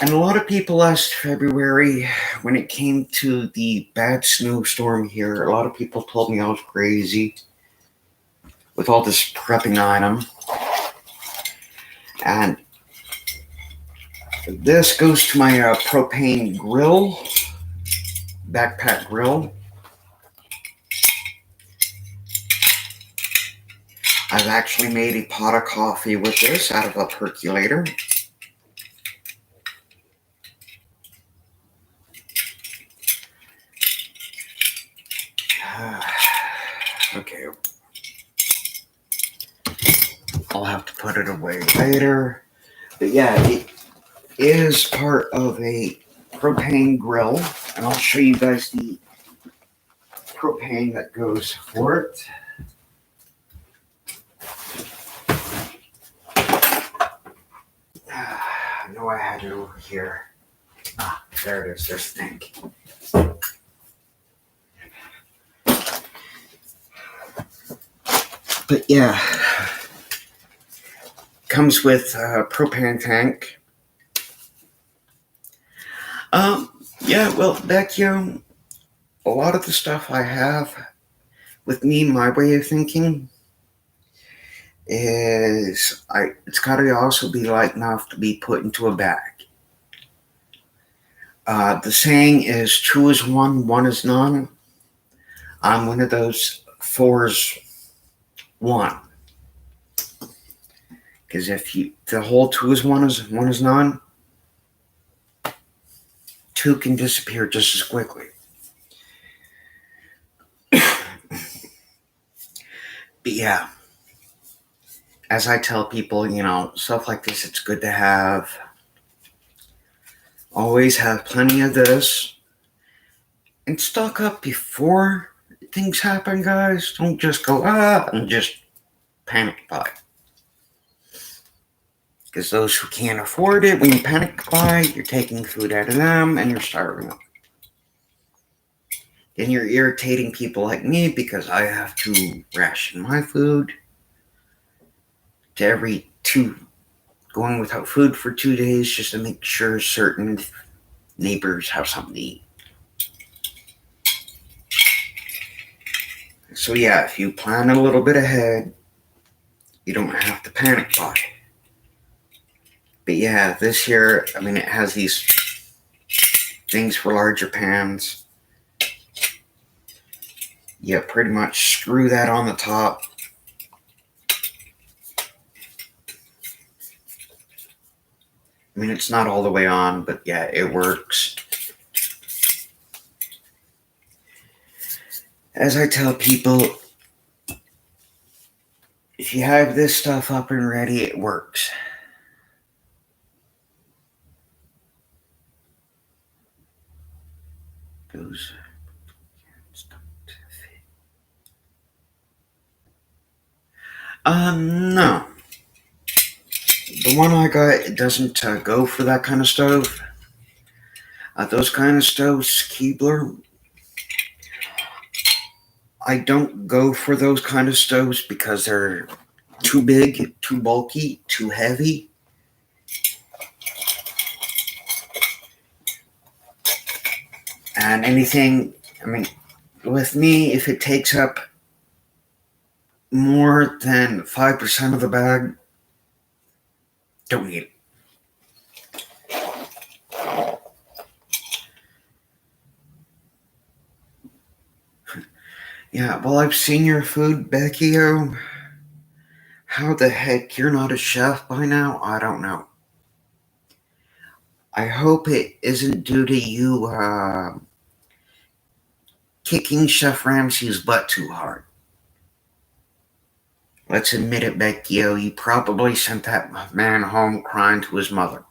And a lot of people last February, when it came to the bad snowstorm here, a lot of people told me I was crazy with all this prepping item. And this goes to my propane grill, backpack grill. I've actually made a pot of coffee with this out of a percolator. Okay. I'll have to put it away later. But yeah, it is part of a propane grill. And I'll show you guys the propane that goes for it. I know I had it over here. Ah, there it is. There's the tank. But yeah, comes with a propane tank. Yeah, well, Vecchio, a lot of the stuff I have with me, my way of thinking, is it's got to also be light enough to be put into a bag. The saying is two is one is none. I'm one of those fours one. Because if the whole two is one is none, two can disappear just as quickly. But yeah, as I tell people, stuff like this, it's good to have. Always have plenty of this. And stock up before things happen, guys. Don't just go, and just panic buy. Because those who can't afford it, when you panic buy, you're taking food out of them and you're starving them. Then you're irritating people like me because I have to ration my food to every going without food for 2 days just to make sure certain neighbors have something to eat. So yeah, if you plan a little bit ahead, you don't have to panic buy. But yeah, this here, it has these things for larger pans. Yeah, pretty much screw that on the top. It's not all the way on, but yeah, it works. As I tell people, if you have this stuff up and ready, it works. Goes. No. The one I got, it doesn't go for that kind of stove. Those kind of stoves, Keebler, I don't go for those kind of stoves because they're too big, too bulky, too heavy. And anything, with me, if it takes up more than 5% of the bag, don't need it. Yeah, well, I've seen your food, Becky-o. How the heck you're not a chef by now? I don't know. I hope it isn't due to you kicking Chef Ramsay's butt too hard. Let's admit it, Becky-o, you probably sent that man home crying to his mother.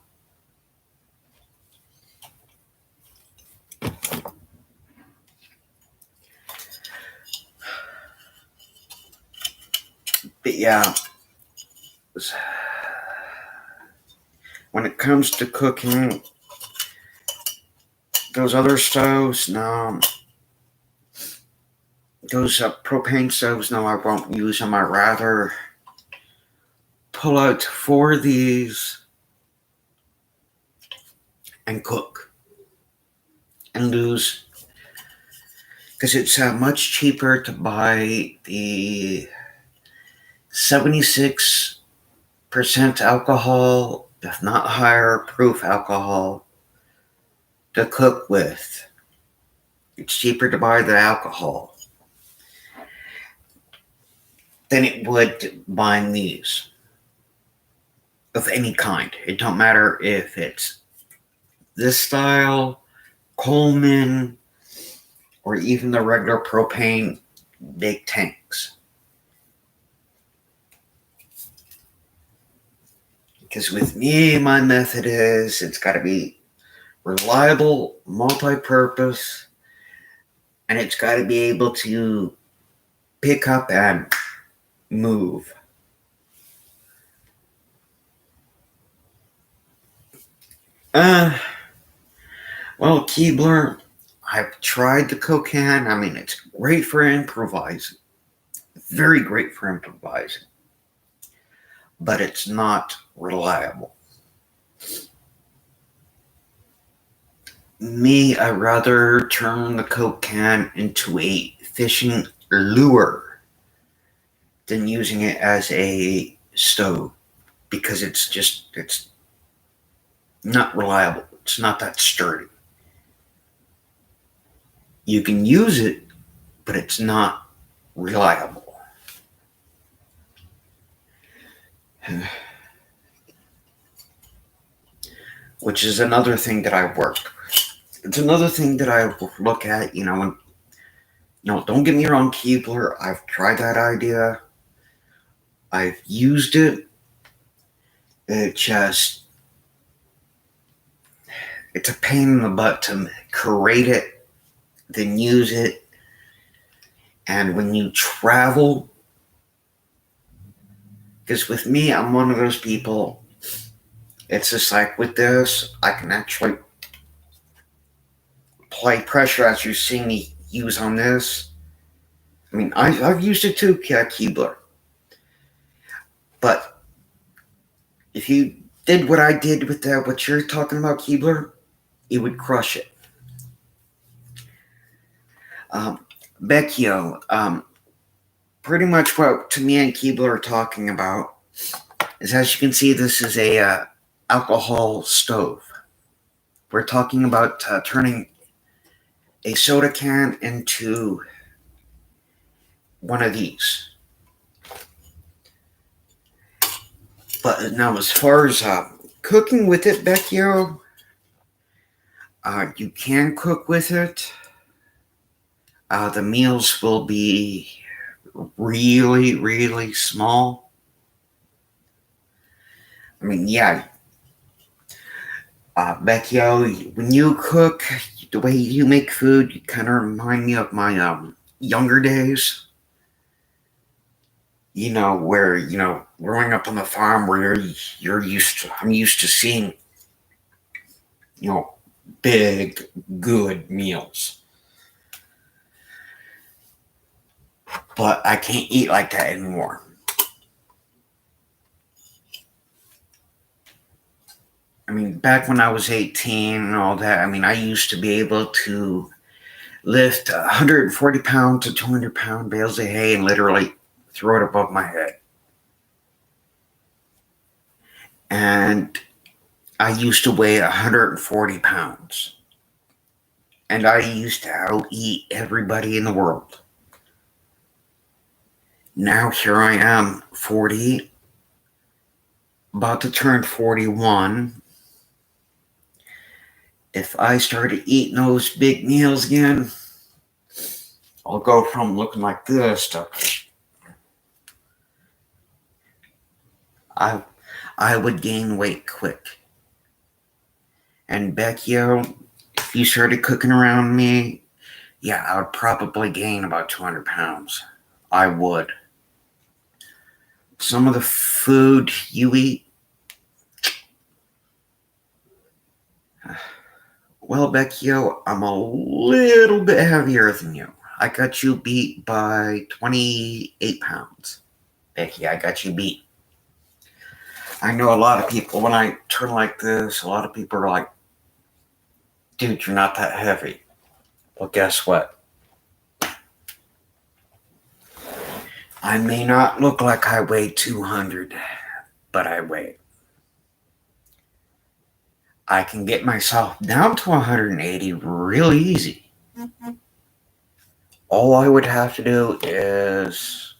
But yeah, when it comes to cooking, those other stoves, no. Those propane stoves, no, I won't use them. I'd rather pull out 4 of these and cook and lose. Because it's much cheaper to buy the 76% alcohol, if not higher proof alcohol, to cook with. It's cheaper to buy the alcohol than it would buying these of any kind. It don't matter if it's this style, Coleman, or even the regular propane big tanks. Because with me, my method is it's got to be reliable, multi-purpose, and it's got to be able to pick up and move. Well, Keebler, I've tried the Cocan. It's great for improvising. Very great for improvising. But it's not reliable. Me, I'd rather turn the Coke can into a fishing lure than using it as a stove, because it's not reliable. It's not that sturdy. You can use it, but it's not reliable. Which is another thing that I work. It's another thing that I look at, and don't get me wrong, Keebler, I've tried that idea. I've used it. It's a pain in the butt to create it, then use it. And when you travel, because with me, I'm one of those people, it's just like with this, I can actually apply pressure as you see me use on this. I mean, I've used it too, Keebler. But if you did what I did with what you're talking about, Keebler, it would crush it. Vecchio, pretty much what to me and Keebler are talking about is, as you can see, this is a alcohol stove. We're talking about turning a soda can into one of these. But now, as far as cooking with it, Vecchio, you can cook with it. The meals will be really, really small. I mean, yeah. Vecchio, when you cook, the way you make food, you kind of remind me of my younger days. Where, growing up on the farm where I'm used to seeing, big, good meals. But I can't eat like that anymore. I mean, back when I was 18 and all that, I mean, I used to be able to lift 140 pound to 200 pound bales of hay and literally throw it above my head. And I used to weigh 140 pounds. And I used to out-eat everybody in the world. Now here I am, 40, about to turn 41. If I started eating those big meals again, I'll go from looking like this to I would gain weight quick. And Vecchio, if you started cooking around me, yeah, I would probably gain about 200 pounds. I would. Some of the food you eat, well, Vecchio, I'm a little bit heavier than you. I got you beat by 28 pounds. Vecchio, I got you beat. I know a lot of people, when I turn like this, a lot of people are like, dude, you're not that heavy. Well, guess what? I may not look like I weigh 200, but I weigh. I can get myself down to 180 really easy. All I would have to do is,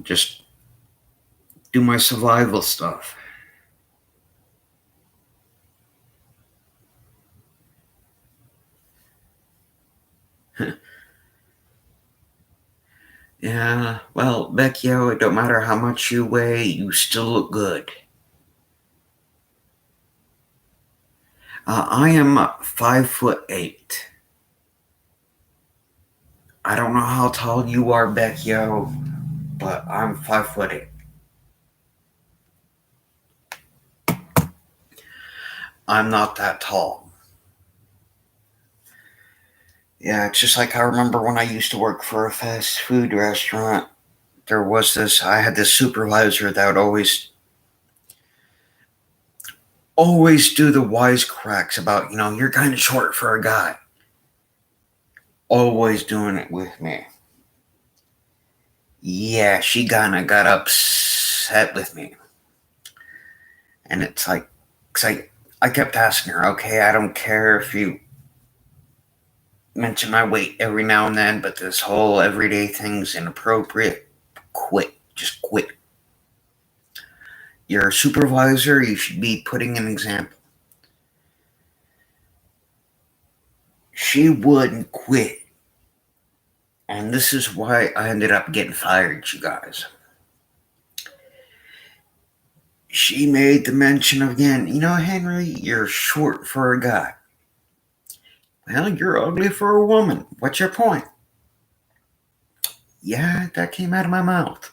just do my survival stuff. Yeah, well, Vecchio, it don't matter how much you weigh, you still look good. I am 5'8". I don't know how tall you are, Vecchio, but I'm 5'8". I'm not that tall. Yeah, it's just like I remember when I used to work for a fast food restaurant. I had this supervisor that would always do the wisecracks about, you're kind of short for a guy. Always doing it with me. Yeah, she kind of got upset with me. And it's like I kept asking her, okay, I don't care if you mention my weight every now and then, but this whole everyday thing's inappropriate. Quit. Just quit. You're a supervisor. You should be putting an example. She wouldn't quit. And this is why I ended up getting fired, you guys. She made the mention of again, Henry, you're short for a guy. Well, you're ugly for a woman. What's your point? Yeah, that came out of my mouth.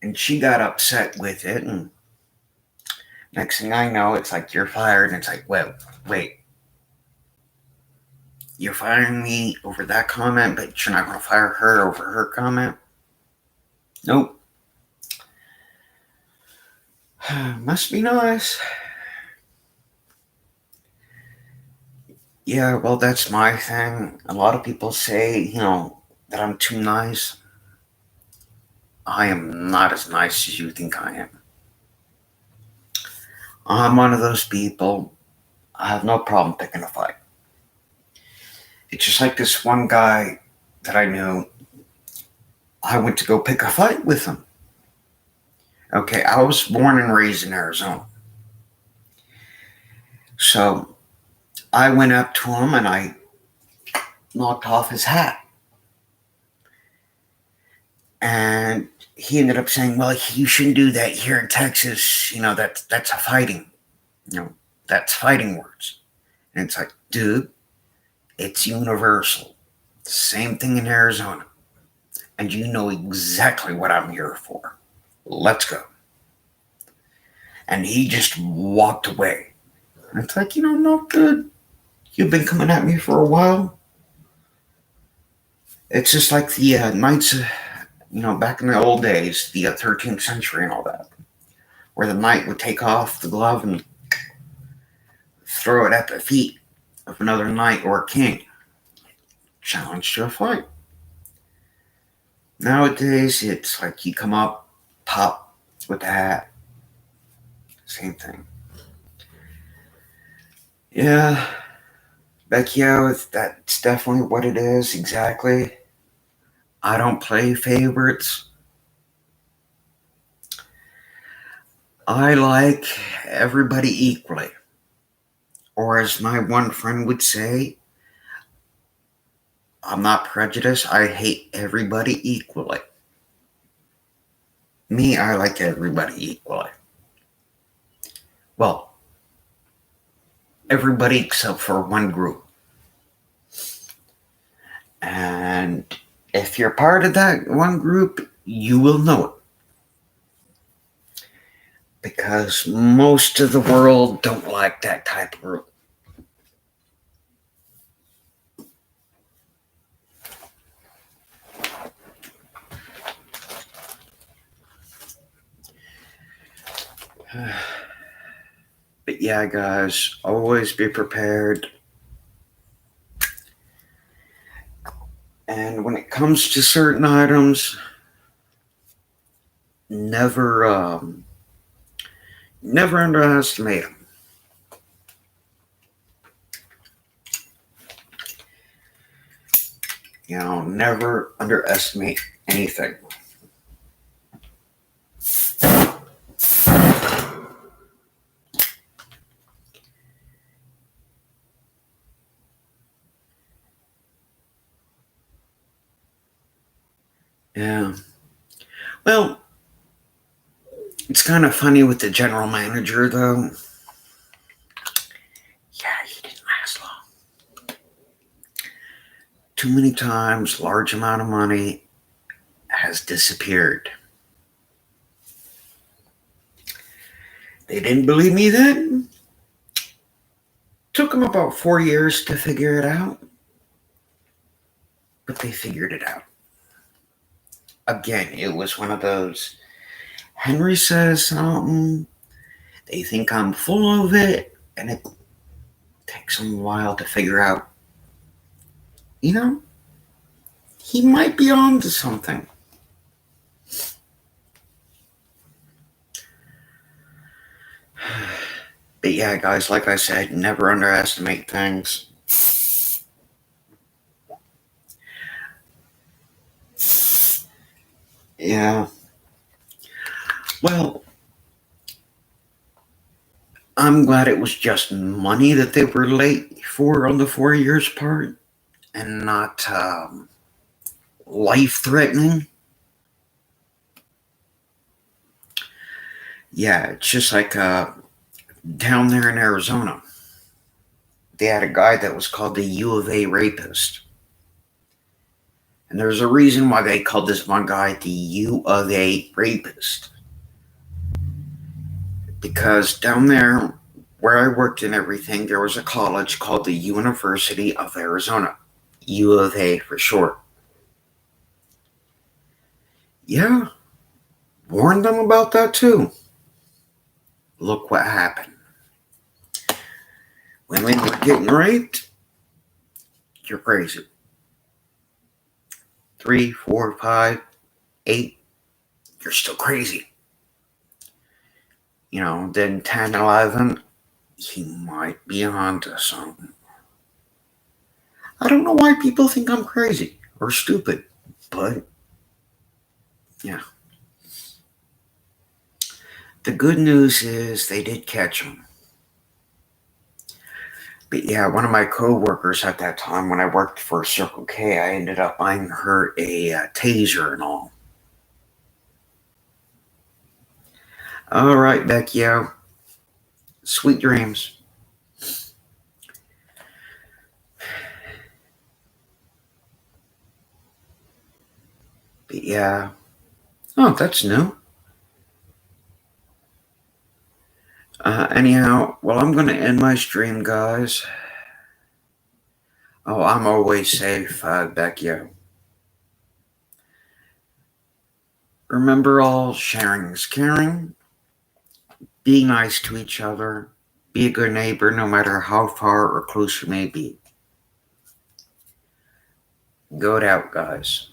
And she got upset with it. And next thing I know, it's like, you're fired. And it's like, well, wait. You're firing me over that comment, but you're not going to fire her over her comment? Nope. Must be nice. Yeah, well, that's my thing. A lot of people say, that I'm too nice. I am not as nice as you think I am. I'm one of those people. I have no problem picking a fight. It's just like this one guy that I knew. I went to go pick a fight with him. Okay, I was born and raised in Arizona. So I went up to him and I knocked off his hat. And he ended up saying, well, you shouldn't do that here in Texas. That's a fighting. That's fighting words. And it's like, dude, it's universal. Same thing in Arizona. And you know exactly what I'm here for. Let's go. And he just walked away. And it's like, no good. You've been coming at me for a while. It's just like the knights, back in the old days, the 13th century and all that, where the knight would take off the glove and throw it at the feet of another knight or king. Challenge to a fight. Nowadays, it's like you come up, pop with the hat. Same thing. Yeah, Vecchio, that's definitely what it is, exactly. I don't play favorites. I like everybody equally. Or as my one friend would say, I'm not prejudiced. I hate everybody equally. Me, I like everybody equally. Well, everybody except for one group. And if you're part of that one group, you will know it. Because most of the world don't like that type of group. But yeah, guys, always be prepared. And when it comes to certain items, never underestimate them. Never underestimate anything. Yeah. Well, it's kind of funny with the general manager, though. Yeah, he didn't last long. Too many times, large amount of money has disappeared. They didn't believe me then. Took them about 4 years to figure it out. But they figured it out. Again, it was one of those, Henry says something, they think I'm full of it, and it takes them a while to figure out, he might be on to something. But yeah, guys, like I said, never underestimate things. Yeah. Well, I'm glad it was just money that they were late for on the 4 years part and not life threatening. Yeah, it's just like down there in Arizona. They had a guy that was called the U of A rapist. And there's a reason why they called this one guy the U of A rapist. Because down there where I worked and everything, there was a college called the University of Arizona. U of A for short. Yeah, warned them about that too. Look what happened. Women were getting raped. You're crazy. 3, 4, 5, 8. You're still crazy. Then 10, 11. He might be onto something. I don't know why people think I'm crazy or stupid, but yeah. The good news is they did catch him. But yeah, one of my coworkers at that time when I worked for Circle K, I ended up buying her a taser and all. All right, Becky. Sweet dreams. But yeah. Oh, that's new. Anyhow, well, I'm going to end my stream, guys. Oh, I'm always safe, Becky. Remember, all sharing is caring. Be nice to each other. Be a good neighbor no matter how far or close you may be. Go it out, guys.